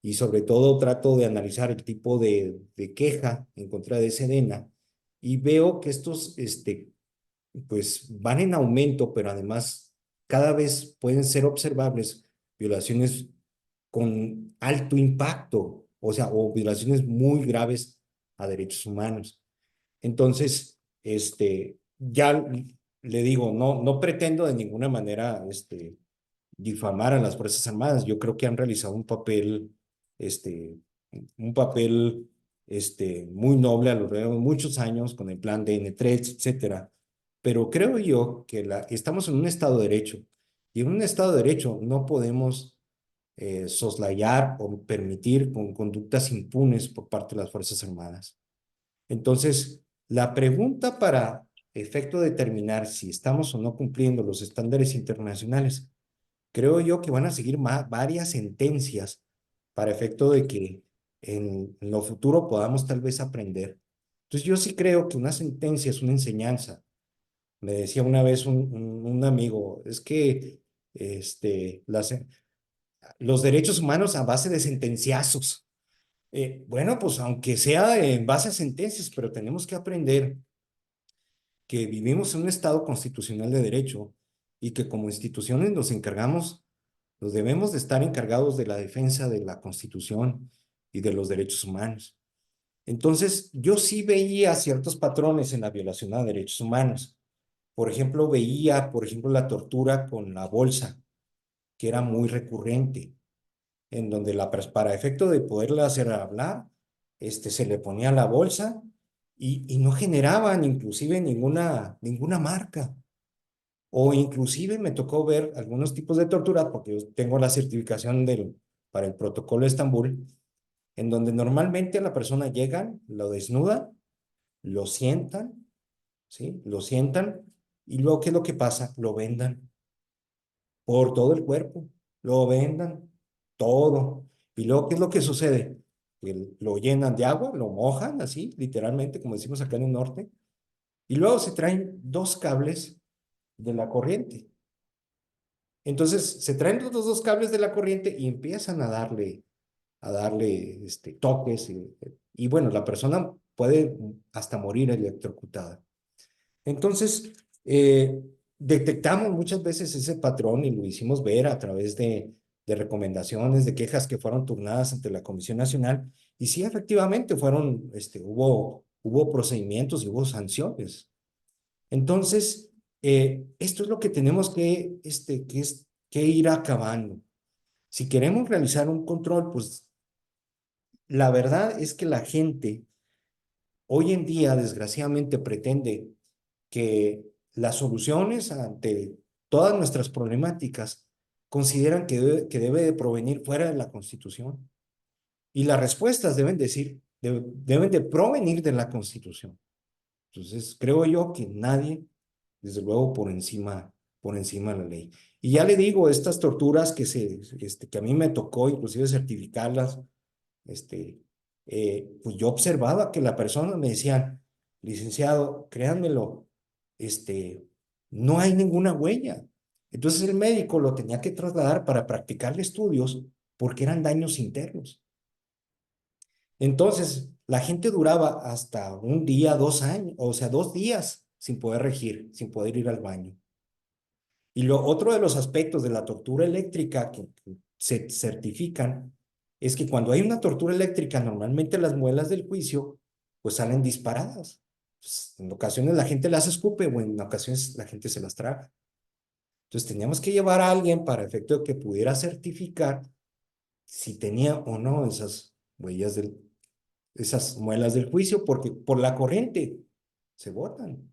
y sobre todo trato de analizar el tipo de queja en contra de Sedena y veo que estos pues van en aumento, pero además cada vez pueden ser observables violaciones con alto impacto, o sea, o violaciones muy graves a derechos humanos. Entonces, ya le digo, no pretendo de ninguna manera, difamar a las Fuerzas Armadas. Yo creo que han realizado este, un papel, muy noble a lo largo de muchos años con el plan DN3, etcétera. Pero creo yo que estamos en un Estado de Derecho y en un Estado de Derecho no podemos soslayar o permitir con conductas impunes por parte de las Fuerzas Armadas. Entonces, la pregunta para efecto de determinar si estamos o no cumpliendo los estándares internacionales, creo yo que van a seguir varias sentencias para efecto de que en lo futuro podamos tal vez aprender. Entonces, yo sí creo que una sentencia es una enseñanza. Me decía una vez un amigo, es que los derechos humanos a base de sentenciazos. Bueno, pues aunque sea en base a sentencias, pero tenemos que aprender que vivimos en un Estado constitucional de derecho y que como instituciones nos debemos de estar encargados de la defensa de la Constitución y de los derechos humanos. Entonces, yo sí veía ciertos patrones en la violación a derechos humanos. Por ejemplo, veía, por ejemplo, la tortura con la bolsa, que era muy recurrente en donde para efecto de poderla hacer hablar, se le ponía la bolsa y no generaban inclusive ninguna marca. O inclusive me tocó ver algunos tipos de tortura, porque yo tengo la certificación para el protocolo de Estambul, en donde normalmente a la persona llegan, lo desnudan, lo sientan, ¿sí? Lo sientan y luego, ¿qué es lo que pasa? Lo vendan por todo el cuerpo, lo vendan todo. Y luego, ¿qué es lo que sucede? Que lo llenan de agua, lo mojan así, literalmente, como decimos acá en el norte, y luego se traen dos cables de la corriente. Entonces, se traen los dos cables de la corriente y empiezan a darle a darle toques y bueno, la persona puede hasta morir electrocutada. Entonces, detectamos muchas veces ese patrón y lo hicimos ver a través de recomendaciones, de quejas que fueron turnadas ante la Comisión Nacional. Y sí, efectivamente, hubo procedimientos y hubo sanciones. Entonces, esto es lo que tenemos que ir acabando. Si queremos realizar un control, pues la verdad es que la gente hoy en día, desgraciadamente, pretende que las soluciones ante todas nuestras problemáticas consideran que debe de provenir fuera de la Constitución. Y las respuestas deben de provenir de la Constitución. Entonces, creo yo que nadie, desde luego, por encima de la ley. Y ya le digo, estas torturas que a mí me tocó inclusive certificarlas, pues yo observaba que la persona me decía, licenciado, créanmelo, no hay ninguna huella. Entonces el médico lo tenía que trasladar para practicarle estudios porque eran daños internos. Entonces la gente duraba hasta un día, 2 años, o sea, 2 días sin poder regir, sin poder ir al baño. Y otro de los aspectos de la tortura eléctrica que se certifican es que cuando hay una tortura eléctrica, normalmente las muelas del juicio pues salen disparadas. Pues, en ocasiones la gente las escupe o en ocasiones la gente se las traga. Entonces teníamos que llevar a alguien para efecto de que pudiera certificar si tenía o no esas muelas del juicio, porque por la corriente se botan.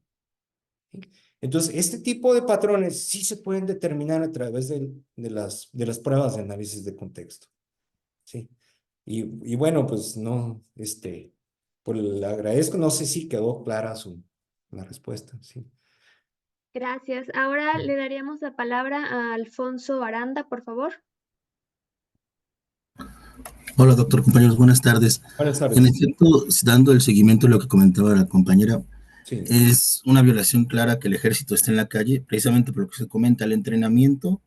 Entonces, este tipo de patrones sí se pueden determinar a través de las pruebas de análisis de contexto. ¿Sí? Y bueno, pues no, pues le agradezco, no sé si quedó clara la respuesta, ¿sí? Gracias. Ahora le daríamos la palabra a Alfonso Aranda, por favor. Hola, doctor, compañeros, buenas tardes. Buenas En tardes. efecto, dando el seguimiento a lo que comentaba la compañera, Sí, es una violación clara que el ejército esté en la calle, precisamente por lo que se comenta, el entrenamiento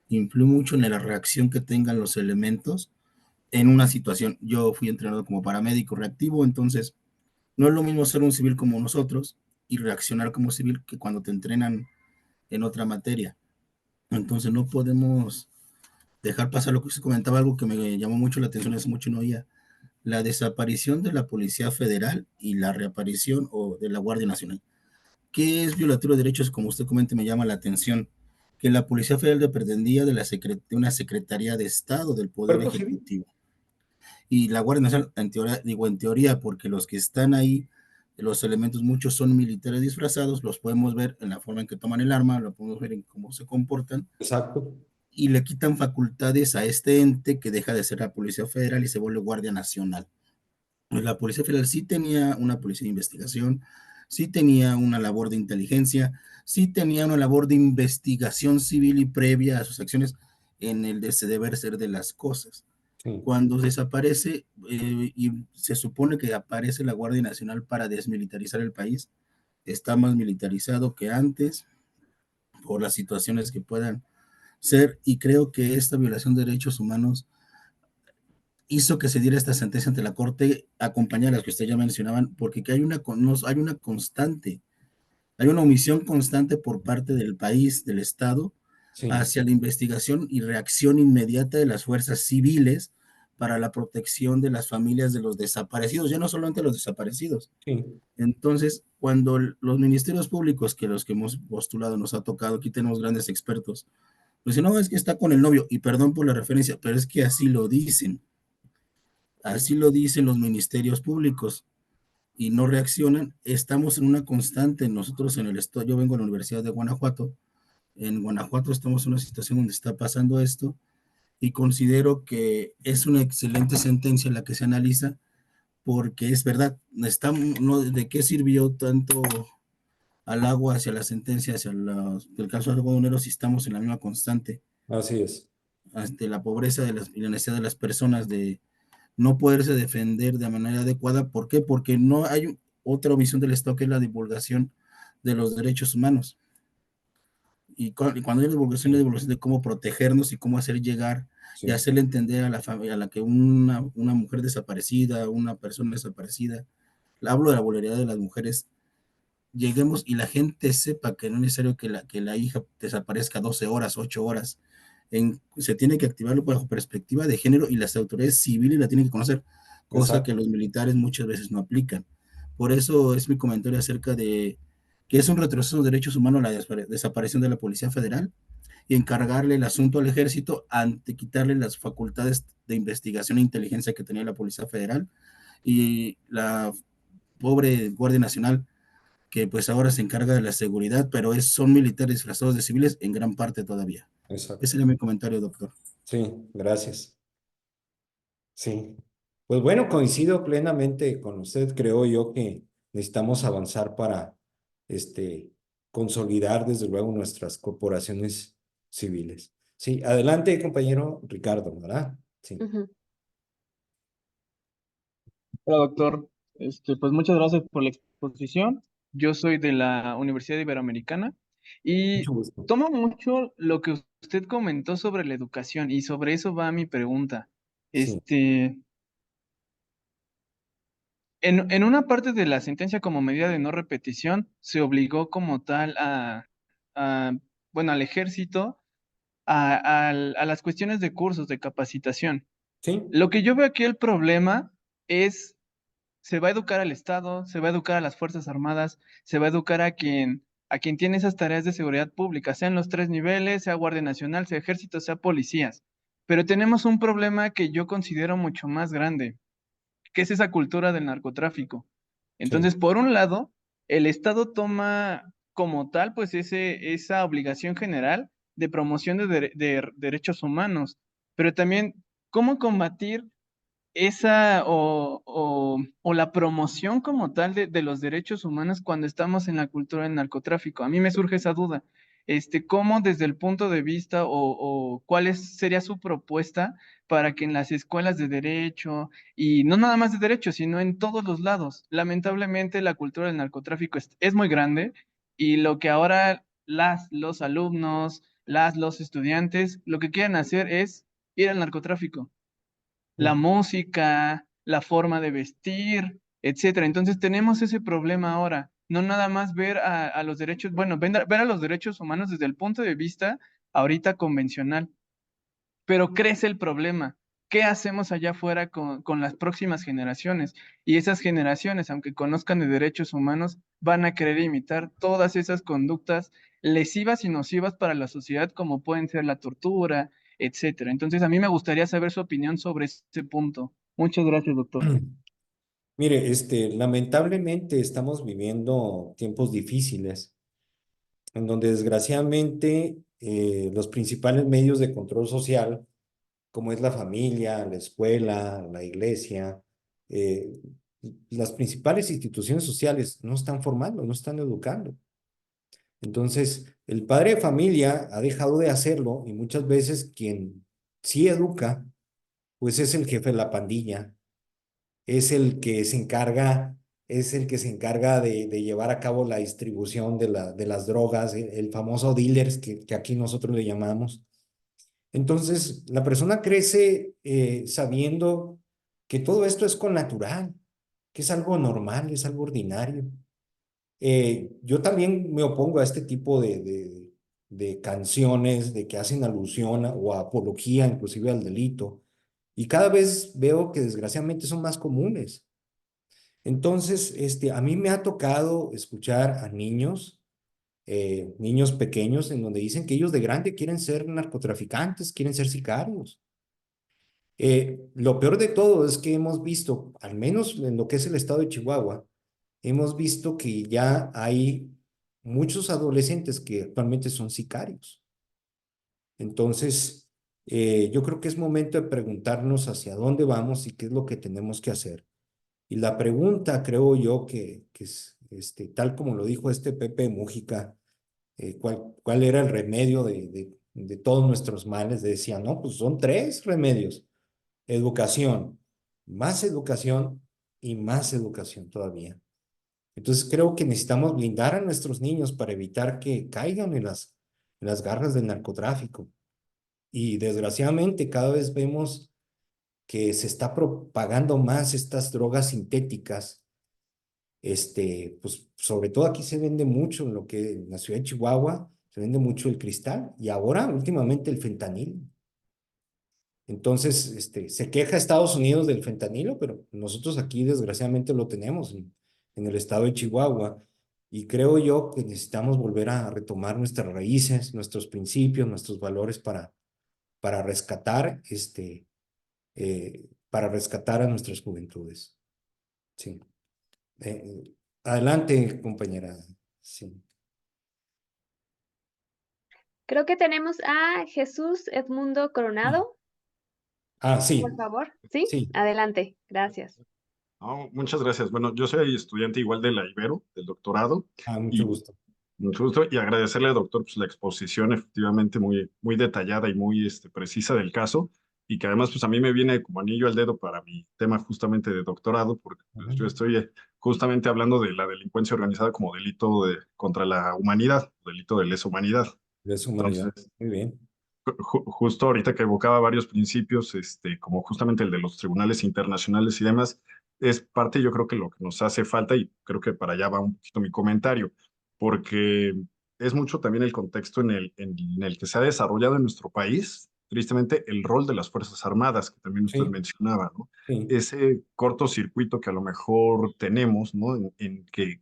influye mucho en la reacción que tengan los elementos en una situación. Yo fui entrenado como paramédico reactivo, entonces no es lo mismo ser un civil como nosotros y reaccionar como civil que cuando te entrenan en otra materia. Entonces no podemos dejar pasar lo que usted comentaba, algo que me llamó mucho la atención, hace mucho no oía, la desaparición de la Policía Federal y la reaparición o de la Guardia Nacional. ¿Qué es violatorio de derechos? Como usted comenta, me llama la atención que la Policía Federal dependía de una Secretaría de Estado del Poder cuerpo civil. Ejecutivo. Y la Guardia Nacional, en teoría, porque los que están ahí, los elementos, muchos son militares disfrazados, los podemos ver en la forma en que toman el arma, lo podemos ver en cómo se comportan, Exacto. y le quitan facultades a este ente que deja de ser la Policía Federal y se vuelve Guardia Nacional. La Policía Federal sí tenía una policía de investigación, sí tenía una labor de inteligencia, sí tenía una labor de investigación civil y previa a sus acciones en el de ese deber ser de las cosas. Sí, Cuando desaparece y se supone que aparece la Guardia Nacional para desmilitarizar el país, está más militarizado que antes por las situaciones que puedan ser, y creo que esta violación de derechos humanos hizo que se diera esta sentencia ante la Corte, acompañada de las que usted ya mencionaban, porque hay una constante, hay una omisión constante por parte del país, del Estado, sí, hacia la investigación y reacción inmediata de las fuerzas civiles para la protección de las familias de los desaparecidos, ya no solamente los desaparecidos. sí, Entonces, cuando los ministerios públicos, que los que hemos postulado nos ha tocado, aquí tenemos grandes expertos, pues no, es que está con el novio, y perdón por la referencia, pero es que así lo dicen los ministerios públicos y no reaccionan. Estamos en una constante, nosotros en el estado, yo vengo de la Universidad de Guanajuato, en Guanajuato estamos en una situación donde está pasando esto y considero que es una excelente sentencia la que se analiza porque es verdad, no, ¿de qué sirvió tanto al agua hacia la sentencia, hacia el caso de algodoneros si estamos en la misma constante así es. ante la pobreza y la necesidad de las personas de no poderse defender de manera adecuada? ¿Por qué? Porque no hay otra omisión del Estado que es la divulgación de los derechos humanos. Y cuando hay divulgación, la divulgación de cómo protegernos y cómo hacer llegar Sí, y hacerle entender a la familia, a la que una mujer desaparecida, una persona desaparecida, hablo de la vulnerabilidad de las mujeres, lleguemos y la gente sepa que no es necesario que la hija desaparezca 12 horas, 8 horas. Se tiene que activarlo bajo perspectiva de género y las autoridades civiles la tienen que conocer, cosa que exacto. los militares muchas veces no aplican. Por eso es mi comentario acerca de que es un retroceso de derechos humanos la desaparición de la Policía Federal y encargarle el asunto al ejército ante quitarle las facultades de investigación e inteligencia que tenía la Policía Federal y la pobre Guardia Nacional que pues ahora se encarga de la seguridad, pero son militares disfrazados de civiles en gran parte todavía. Ese Exacto. sería mi comentario, doctor. Sí, gracias. Sí. Pues bueno, coincido plenamente con usted. Creo yo que necesitamos avanzar para este, consolidar desde luego nuestras corporaciones civiles. Sí, adelante, compañero Ricardo, ¿verdad? Sí. Ujú. Hola, doctor. Pues muchas gracias por la exposición. Yo soy de la Universidad Iberoamericana y Mucho gusto. tomo mucho lo que usted comentó sobre la educación y sobre eso va mi pregunta. Sí, Este, en una parte de la sentencia como medida de no repetición se obligó como tal a, bueno, al ejército a las cuestiones de cursos de capacitación. sí, Lo que yo veo aquí el problema es se va a educar al Estado, se va a educar a las Fuerzas Armadas, se va a educar a quien tiene esas tareas de seguridad pública, sean los tres niveles, sea Guardia Nacional, sea Ejército, sea policías. Pero tenemos un problema que yo considero mucho más grande, que es esa cultura del narcotráfico. sí, Entonces, por un lado, el Estado toma como tal, pues esa obligación general de promoción de derechos humanos, pero también, ¿cómo combatir esa o la promoción como tal de los derechos humanos cuando estamos en la cultura del narcotráfico? A mí me surge esa duda. ¿Cómo desde el punto de vista o sería su propuesta para que en las escuelas de derecho, y no nada más de derecho, sino en todos los lados, lamentablemente la cultura del narcotráfico es muy grande y lo que ahora los alumnos, los estudiantes, lo que quieren hacer es ir al narcotráfico, la mm, música, la forma de vestir, etcétera? Entonces tenemos ese problema ahora, no nada más ver a los derechos, bueno, ver a los derechos humanos desde el punto de vista ahorita convencional, pero crece el problema. ¿Qué hacemos allá afuera con las próximas generaciones? Y esas generaciones, aunque conozcan de derechos humanos, van a querer imitar todas esas conductas lesivas y nocivas para la sociedad, como pueden ser la tortura, etcétera. Entonces, a mí me gustaría saber su opinión sobre ese punto. Muchas gracias, doctor. Mire, lamentablemente estamos viviendo tiempos difíciles en donde desgraciadamente los principales medios de control social, como es la familia, la escuela, la iglesia, eh, las principales instituciones sociales no están formando, no están educando. Entonces, el padre de familia ha dejado de hacerlo y muchas veces quien sí educa, pues es el jefe de la pandilla, es el que se encarga, es el que se encarga de llevar a cabo la distribución de las drogas, el famoso dealers que aquí nosotros le llamamos. Entonces, la persona crece sabiendo que todo esto es con natural, que es algo normal, es algo ordinario. Yo también me opongo a este tipo de canciones de que hacen alusión o apología inclusive al delito. Y cada vez veo que desgraciadamente son más comunes. Entonces, a mí me ha tocado escuchar a niños, niños pequeños, en donde dicen que ellos de grande quieren ser narcotraficantes, quieren ser sicarios. Lo peor de todo es que hemos visto, al menos en lo que es el estado de Chihuahua, hemos visto que ya hay muchos adolescentes que actualmente son sicarios. Entonces, yo creo que es momento de preguntarnos hacia dónde vamos y qué es lo que tenemos que hacer. Y la pregunta, creo yo, que es, tal como lo dijo este Pepe Mújica, ¿cuál era el remedio de todos nuestros males? Decía, no, pues son tres remedios: educación y más educación todavía. Entonces creo que necesitamos blindar a nuestros niños para evitar que caigan en las garras del narcotráfico. Y desgraciadamente cada vez vemos que se está propagando más estas drogas sintéticas. Pues sobre todo aquí se vende mucho en lo que en la ciudad de Chihuahua se vende mucho el cristal y ahora últimamente el fentanilo. Entonces, se queja Estados Unidos del fentanilo, pero nosotros aquí desgraciadamente lo tenemos en el estado de Chihuahua. Y creo yo que necesitamos volver a retomar nuestras raíces, nuestros principios, nuestros valores para rescatar, para rescatar a nuestras juventudes. Sí. Adelante, compañera. Sí. Creo que tenemos a Jesús Edmundo Coronado, Ah, por sí, favor. Sí, sí. adelante. Gracias. No, muchas gracias. Bueno, yo soy estudiante igual de la Ibero, del doctorado, Ah, mucho y gusto. mucho gusto, y agradecerle al doctor pues, la exposición efectivamente muy detallada y muy precisa del caso, y que además pues a mí me viene como anillo al dedo para mi tema justamente de doctorado, porque pues, yo estoy justamente hablando de la delincuencia organizada como delito contra la humanidad, delito de lesa humanidad. De su humanidad. Entonces, Muy bien. justo ahorita que evocaba varios principios, como justamente el de los tribunales internacionales y demás, es parte, yo creo que lo que nos hace falta, y creo que para allá va un poquito mi comentario, porque es mucho también el contexto en el que se ha desarrollado en nuestro país, tristemente, el rol de las Fuerzas Armadas, que también usted Sí, mencionaba, ¿no? sí. Ese cortocircuito que a lo mejor tenemos, ¿no? En qué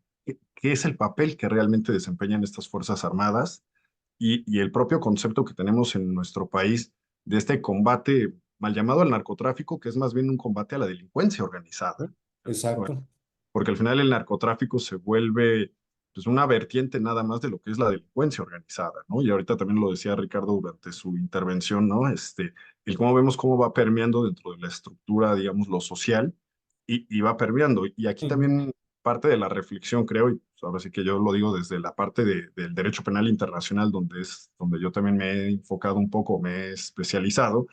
es el papel que realmente desempeñan estas Fuerzas Armadas y el propio concepto que tenemos en nuestro país de este combate mal llamado al narcotráfico, que es más bien un combate a la delincuencia organizada. Bueno, Exacto. porque al final el narcotráfico se vuelve pues una vertiente nada más de lo que es la delincuencia organizada, ¿no? Y ahorita también lo decía Ricardo durante su intervención, ¿no? El cómo vemos cómo va permeando dentro de la estructura, digamos, lo social y va permeando. Y aquí Sí, también parte de la reflexión, creo, y pues ahora sí que yo lo digo desde la parte del derecho penal internacional, donde yo también me he enfocado un poco, me he especializado,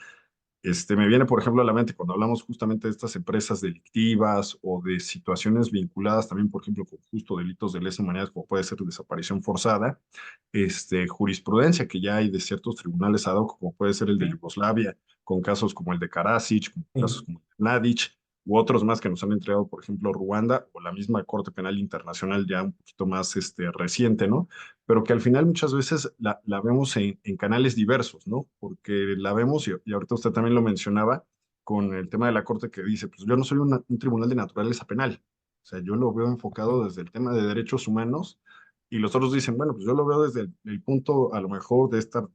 me viene, por ejemplo, a la mente cuando hablamos justamente de estas empresas delictivas o de situaciones vinculadas también, por ejemplo, con justo delitos de lesa humanidad, como puede ser desaparición forzada, jurisprudencia que ya hay de ciertos tribunales ad hoc, como puede ser el de sí, Yugoslavia, con casos como el de Karadzic, con casos sí. como el de Mladic, u otros más que nos han entregado, por ejemplo, Ruanda o la misma Corte Penal Internacional ya un poquito más reciente, ¿no? Pero que al final muchas veces la vemos en canales diversos, ¿no? Porque la vemos, y ahorita usted también lo mencionaba, con el tema de la Corte que dice, pues yo no soy un tribunal de naturaleza penal, o sea, yo lo veo enfocado desde el tema de derechos humanos, y los otros dicen, bueno, pues yo lo veo desde el punto a lo mejor de esta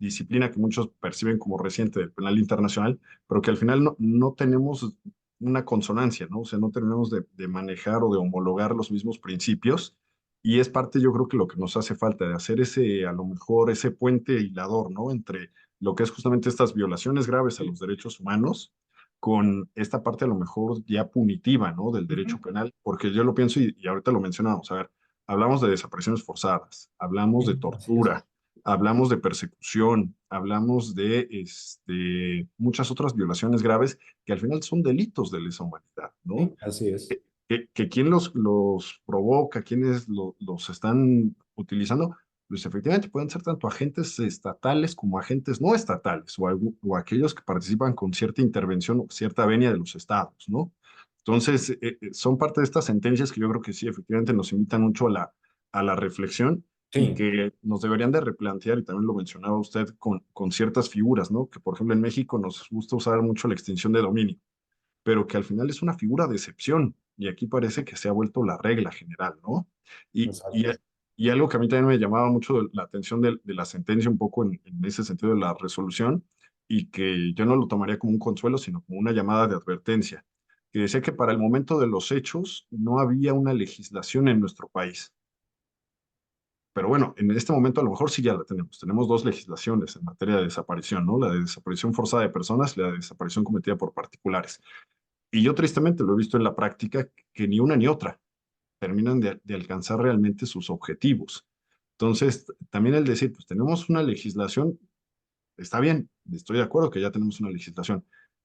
disciplina que muchos perciben como reciente del penal internacional, pero que al final no tenemos una consonancia, ¿no? O sea, no terminamos de manejar o de homologar los mismos principios y es parte, yo creo que lo que nos hace falta, de hacer a lo mejor, ese puente hilador, ¿no? Entre lo que es justamente estas violaciones graves a los derechos humanos con esta parte a lo mejor ya punitiva, ¿no? Del derecho Ujú. penal, porque yo lo pienso y ahorita lo mencionamos, a ver, hablamos de desapariciones forzadas, hablamos de Sí, así es. tortura, hablamos de persecución, hablamos de muchas otras violaciones graves que al final son delitos de lesa humanidad, ¿no? Sí, así es. Que quién los provoca, quiénes los están utilizando, pues efectivamente pueden ser tanto agentes estatales como agentes no estatales o aquellos que participan con cierta intervención o cierta venia de los estados, ¿no? Entonces, son parte de estas sentencias que yo creo que sí, efectivamente nos invitan mucho a la reflexión y Sí, que nos deberían de replantear, y también lo mencionaba usted, con ciertas figuras, ¿no? Que por ejemplo en México nos gusta usar mucho la extinción de dominio, pero que al final es una figura de excepción y aquí parece que se ha vuelto la regla general, ¿no? Y, y, exacto. y algo que a mí también me llamaba mucho la atención de la sentencia, un poco en ese sentido de la resolución, y que yo no lo tomaría como un consuelo, sino como una llamada de advertencia, que decía que para el momento de los hechos no había una legislación en nuestro país. Pero bueno, en este momento a lo mejor sí ya la tenemos. Tenemos dos legislaciones en materia de desaparición, ¿no? La de desaparición forzada de personas y la de desaparición cometida por particulares. Y yo tristemente lo he visto en la práctica que ni una ni otra terminan de alcanzar realmente sus objetivos. Entonces, también el decir, pues tenemos una legislación, está bien, estoy de acuerdo que ya tenemos una legislación,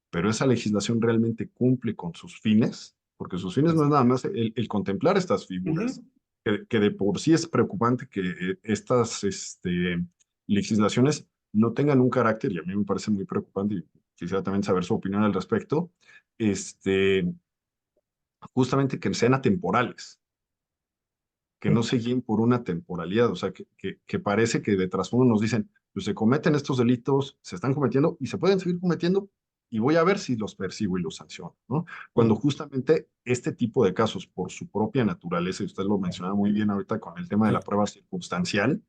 pero esa legislación realmente cumple con sus fines, porque sus fines no es nada más el contemplar estas figuras, Ujú. que de por sí es preocupante que estas legislaciones no tengan un carácter, y a mí me parece muy preocupante, y quisiera también saber su opinión al respecto, justamente que sean atemporales, que no se guíen por una temporalidad, o sea, que parece que de trasfondo nos dicen, pues se cometen estos delitos, se están cometiendo y se pueden seguir cometiendo y voy a ver si los persigo y los sanciono, ¿no? Cuando justamente este tipo de casos, por su propia naturaleza, y usted lo mencionaba muy bien ahorita con el tema de la prueba circunstancial,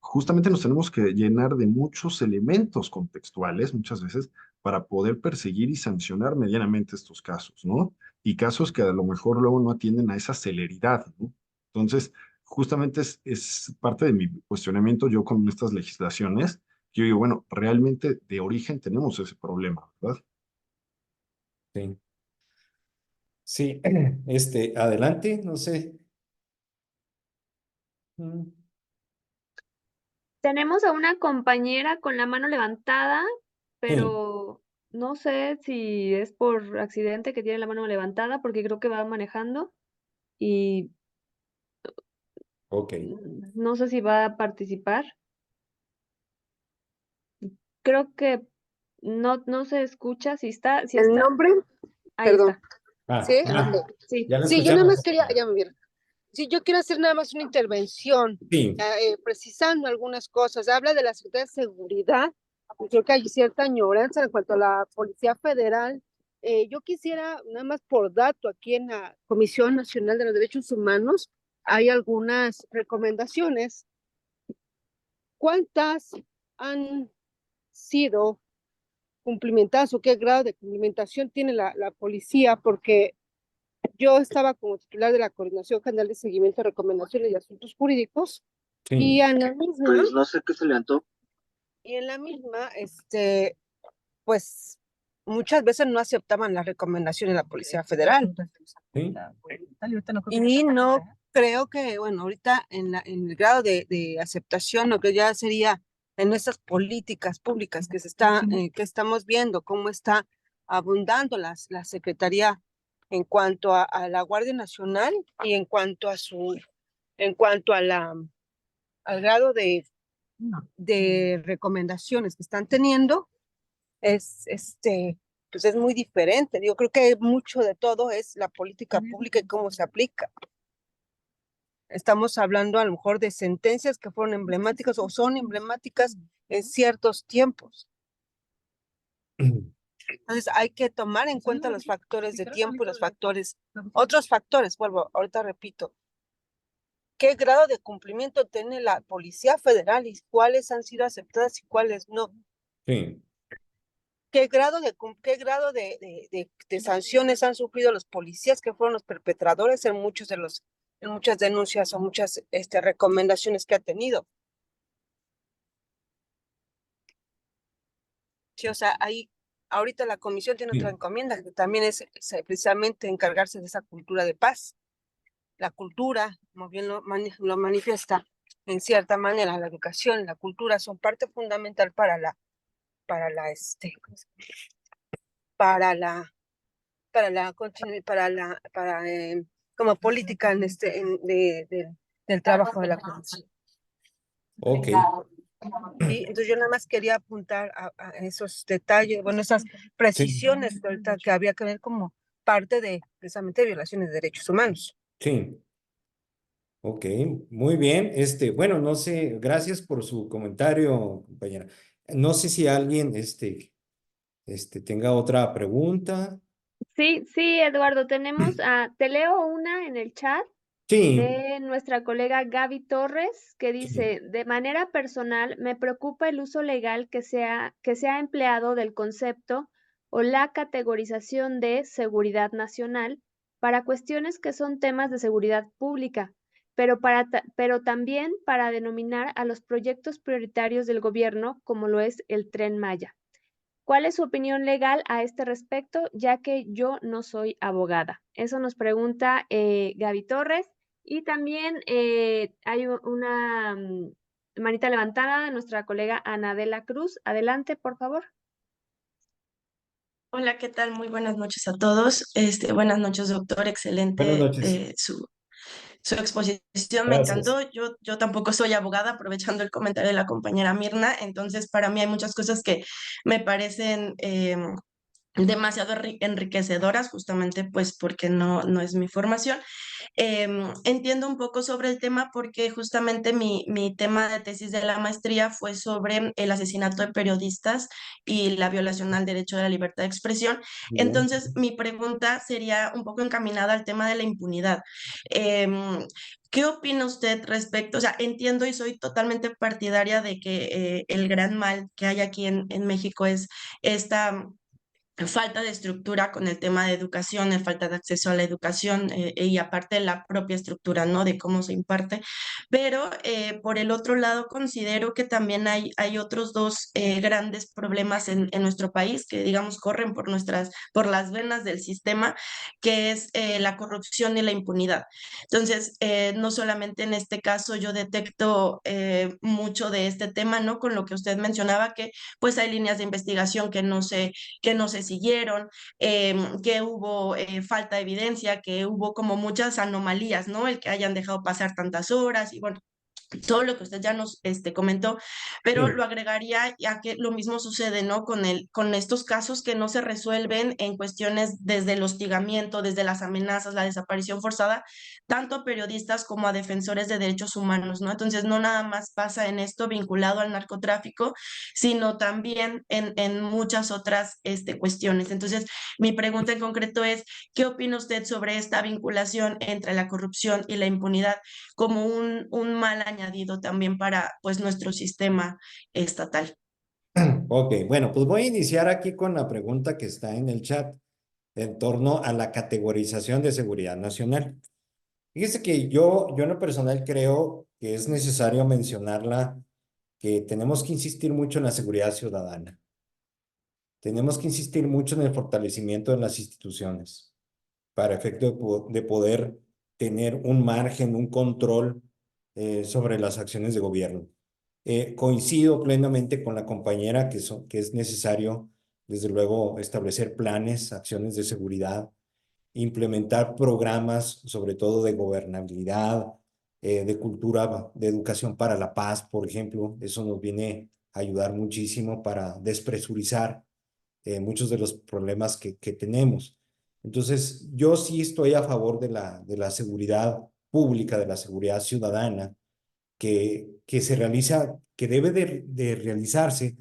justamente nos tenemos que llenar de muchos elementos contextuales, muchas veces, para poder perseguir y sancionar medianamente estos casos, ¿no? Y casos que a lo mejor luego no atienden a esa celeridad, ¿no? Entonces, justamente es parte de mi cuestionamiento yo con estas legislaciones, que yo digo, bueno, realmente de origen tenemos ese problema, ¿verdad? Sí. Sí, adelante, no sé. Mm, Tenemos a una compañera con la mano levantada, Sí, pero no sé si es por accidente que tiene la mano levantada, porque creo que va manejando y ok. no sé si va a participar. Creo que no se escucha si El está, nombre, ahí perdón. está. ¿Sí? Ya, Ok. Sí. ya lo Sí, yo nada más escuchamos. quería, ya me vieron. Sí, yo quiero hacer nada más una intervención, Sí, precisando algunas cosas. Habla de la Secretaría de Seguridad. Y creo que hay cierta añoranza en cuanto a la Policía Federal. Yo quisiera, nada más por dato, aquí en la Comisión Nacional de los Derechos Humanos, hay algunas recomendaciones. ¿Cuántas han sido cumplimentadas o qué grado de cumplimentación tiene la policía? Porque yo estaba como titular de la Coordinación General de Seguimiento, Recomendaciones y Asuntos Jurídicos, y sí, en la misma, pues no sé qué se levantó. Y en la misma, pues muchas veces no aceptaban las recomendaciones de la Policía Federal. sí, Y no creo que, bueno, ahorita en el grado de aceptación, lo que ya sería en nuestras políticas públicas que estamos viendo, cómo está abundando la Secretaría en cuanto a la Guardia Nacional y en cuanto a al grado de recomendaciones que están teniendo, es pues es muy diferente. Yo creo que mucho de todo es la política pública y cómo se aplica. Estamos hablando a lo mejor de sentencias que fueron emblemáticas o son emblemáticas en ciertos tiempos. Entonces hay que tomar en cuenta los factores de tiempo y otros factores, vuelvo, ahorita repito, qué grado de cumplimiento tiene la Policía Federal y cuáles han sido aceptadas y cuáles no. sí. ¿Qué grado de sanciones han sufrido los policías que fueron los perpetradores en muchas denuncias o muchas recomendaciones que ha tenido? Sí, o sea, ahí ahorita la comisión tiene otra Sí. encomienda, que también es precisamente encargarse de esa cultura de paz. La cultura, como bien lo manifiesta, en cierta manera, la educación, la cultura son parte fundamental para la, para la, para la, como política del trabajo de la comisión. Ok, Y entonces yo nada más quería apuntar a esos detalles, bueno, esas precisiones que ahorita que había que ver como parte de precisamente violaciones de derechos humanos. sí. Ok, muy bien. Bueno, no sé, gracias por su comentario, compañera. No sé si alguien, tenga otra pregunta. Sí, Eduardo, te leo una en el chat Sí, de nuestra colega Gaby Torres, que sí, dice, de manera personal, me preocupa el uso legal que se ha empleado del concepto o la categorización de seguridad nacional para cuestiones que son temas de seguridad pública, pero también para denominar a los proyectos prioritarios del gobierno, como lo es el Tren Maya. ¿Cuál es su opinión legal a este respecto, ya que yo no soy abogada? Eso nos pregunta Gaby Torres. Y también hay una manita levantada de nuestra colega Anadela Cruz. Adelante, por favor. Hola, ¿qué tal? Muy buenas noches a todos. Buenas noches, doctor. buenas Excelente noches. su exposición me Gracias. encantó. Yo tampoco soy abogada, aprovechando el comentario de la compañera Mirna, entonces para mí hay muchas cosas que me parecen demasiado enriquecedoras, justamente pues porque no es mi formación. Entiendo un poco sobre el tema porque justamente mi tema de tesis de la maestría fue sobre el asesinato de periodistas y la violación al derecho de la libertad de expresión. Muy bien. Entonces, mi pregunta sería un poco encaminada al tema de la impunidad. ¿Qué opina usted respecto? O sea, entiendo y soy totalmente partidaria de que el gran mal que hay aquí en México es esta falta de estructura con el tema de educación, de falta de acceso a la educación y aparte la propia estructura, ¿no? De cómo se imparte. Pero por el otro lado, considero que también hay otros dos grandes problemas en nuestro país que, digamos, corren por las venas del sistema, que es la corrupción y la impunidad. Entonces, no solamente en este caso yo detecto mucho de este tema, ¿no? Con lo que usted mencionaba, que pues hay líneas de investigación que no se siguieron, que hubo falta de evidencia, que hubo como muchas anomalías, ¿no? El que hayan dejado pasar tantas horas y bueno, todo lo que usted ya nos comentó, pero Sí. lo agregaría ya que lo mismo sucede, ¿no? Con estos casos que no se resuelven en cuestiones desde el hostigamiento, desde las amenazas, la desaparición forzada, tanto a periodistas como a defensores de derechos humanos, ¿no? Entonces, no nada más pasa en esto vinculado al narcotráfico, sino también en muchas otras cuestiones. Entonces, mi pregunta en concreto es, ¿qué opina usted sobre esta vinculación entre la corrupción y la impunidad como un mal añadido también para pues nuestro sistema estatal? Ok, bueno, pues voy a iniciar aquí con la pregunta que está en el chat en torno a la categorización de seguridad nacional. Fíjese que yo en lo personal creo que es necesario mencionarla, que tenemos que insistir mucho en la seguridad ciudadana. Tenemos que insistir mucho en el fortalecimiento de las instituciones para efecto de poder tener un margen, un control sobre las acciones de gobierno. Coincido plenamente con la compañera que es necesario, desde luego, establecer planes, acciones de seguridad, implementar programas, sobre todo de gobernabilidad, de cultura, de educación para la paz, por ejemplo. Eso nos viene a ayudar muchísimo para despresurizar muchos de los problemas que tenemos. Entonces, yo sí estoy a favor de la seguridad pública, de la seguridad ciudadana, que se realiza, que debe de realizarse,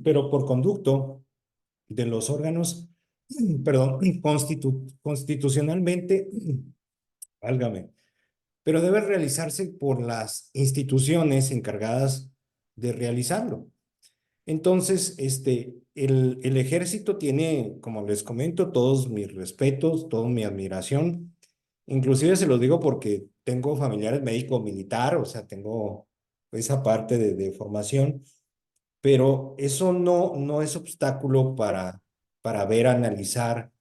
pero por conducto de los órganos, perdón, constitucionalmente, válgame, pero debe realizarse por las instituciones encargadas de realizarlo. Entonces, el ejército tiene, como les comento, todos mis respetos, toda mi admiración. Inclusive se los digo porque tengo familiares médico militar, o sea, tengo esa parte de formación, pero eso no es obstáculo para ver, analizar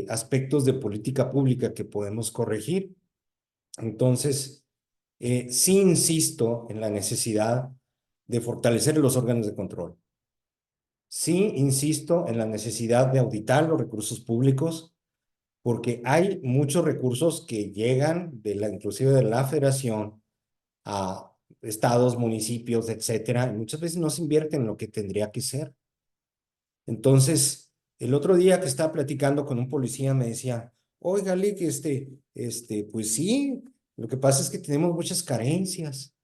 aspectos de política pública que podemos corregir. Entonces, sí insisto en la necesidad de fortalecer los órganos de control. Sí insisto en la necesidad de auditar los recursos públicos, porque hay muchos recursos que llegan inclusive de la federación a estados, municipios, etcétera, y muchas veces no se invierte en lo que tendría que ser. Entonces, el otro día que estaba platicando con un policía me decía, oiga, Lick, pues sí, lo que pasa es que tenemos muchas carencias,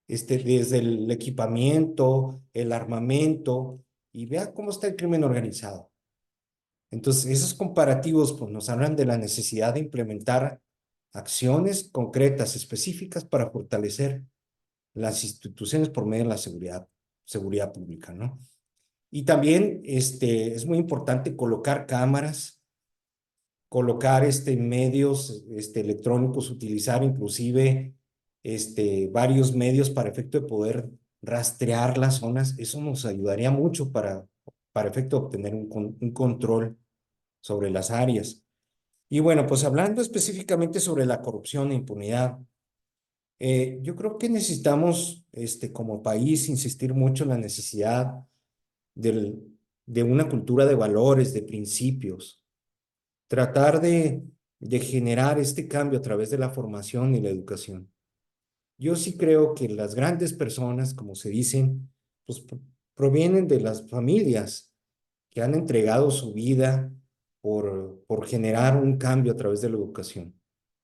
desde el equipamiento, el armamento, y vea cómo está el crimen organizado. Entonces, esos comparativos pues, nos hablan de la necesidad de implementar acciones concretas, específicas para fortalecer las instituciones por medio de la seguridad pública, ¿no? Y también es muy importante colocar cámaras, colocar medios electrónicos, utilizar inclusive varios medios para efecto de poder rastrear las zonas. Eso nos ayudaría mucho para efecto de obtener un control sobre las áreas. Y bueno, pues hablando específicamente sobre la corrupción e impunidad, yo creo que necesitamos como país insistir mucho en la necesidad de una cultura de valores, de principios. Tratar de generar este cambio a través de la formación y la educación. Yo sí creo que las grandes personas, como se dicen, pues provienen de las familias que han entregado su vida por generar un cambio a través de la educación.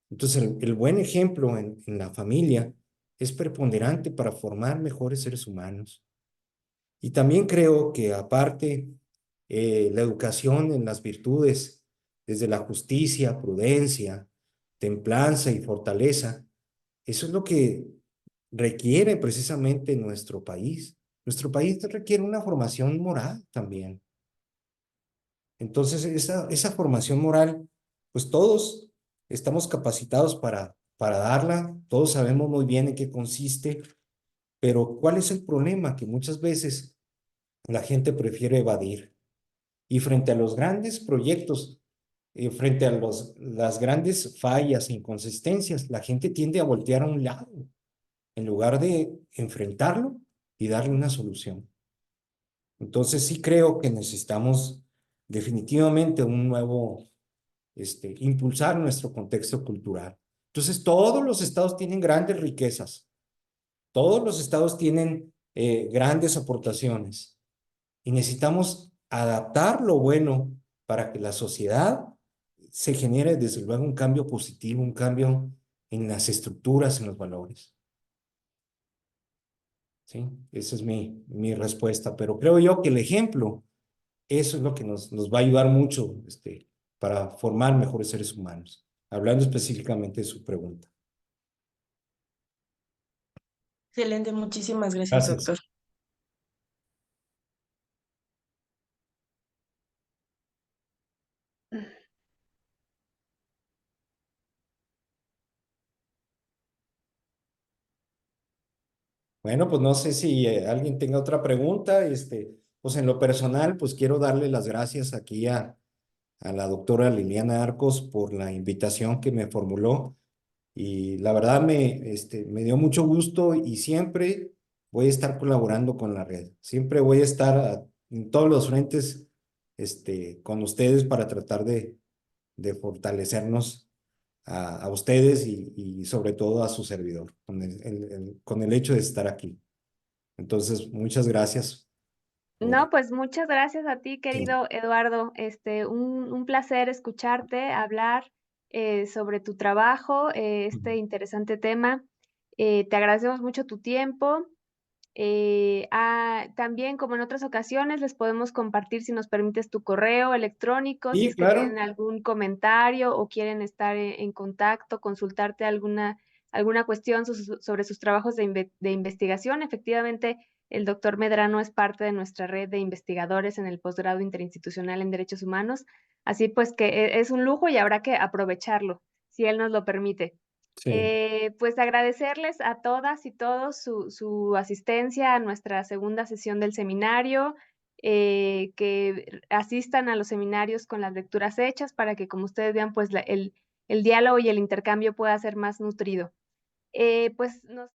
Entonces, el buen ejemplo en la familia es preponderante para formar mejores seres humanos. Y también creo que aparte, la educación en las virtudes, desde la justicia, prudencia, templanza y fortaleza, eso es lo que requiere precisamente nuestro país. Nuestro país requiere una formación moral también. Entonces, esa formación moral, pues todos estamos capacitados para darla, todos sabemos muy bien en qué consiste, pero ¿cuál es el problema? Que muchas veces la gente prefiere evadir. Y frente a los grandes proyectos, frente a las grandes fallas e inconsistencias, la gente tiende a voltear a un lado, en lugar de enfrentarlo y darle una solución. Entonces sí creo que necesitamos definitivamente un nuevo, impulsar nuestro contexto cultural. Entonces todos los estados tienen grandes riquezas, todos los estados tienen grandes aportaciones y necesitamos adaptar lo bueno para que la sociedad se genere desde luego un cambio positivo, un cambio en las estructuras, en los valores. ¿Sí? Esa es mi respuesta, pero creo yo que el ejemplo, eso es lo que nos va a ayudar mucho para formar mejores seres humanos, hablando específicamente de su pregunta. Excelente, muchísimas gracias, Gracias. doctor. Bueno, pues no sé si alguien tenga otra pregunta, pues en lo personal, pues quiero darle las gracias aquí a la doctora Liliana Arcos por la invitación que me formuló. Y la verdad me dio mucho gusto y siempre voy a estar colaborando con la red. Siempre voy a estar en todos los frentes con ustedes para tratar de fortalecernos a ustedes y sobre todo a su servidor con el hecho de estar aquí. Entonces, muchas gracias. No, pues muchas gracias a ti, Sí. querido Eduardo. Un placer escucharte hablar sobre tu trabajo, este interesante tema. Te agradecemos mucho tu tiempo. También, como en otras ocasiones, les podemos compartir, si nos permites, tu correo electrónico, si Sí, es que claro. tienen algún comentario o quieren estar en contacto, consultarte alguna cuestión sobre sus trabajos de investigación. Efectivamente, el doctor Medrano es parte de nuestra red de investigadores en el posgrado interinstitucional en Derechos Humanos, así pues que es un lujo y habrá que aprovecharlo, si él nos lo permite. Sí. Pues agradecerles a todas y todos su asistencia a nuestra segunda sesión del seminario, que asistan a los seminarios con las lecturas hechas para que, como ustedes vean, pues el diálogo y el intercambio pueda ser más nutrido. Pues nos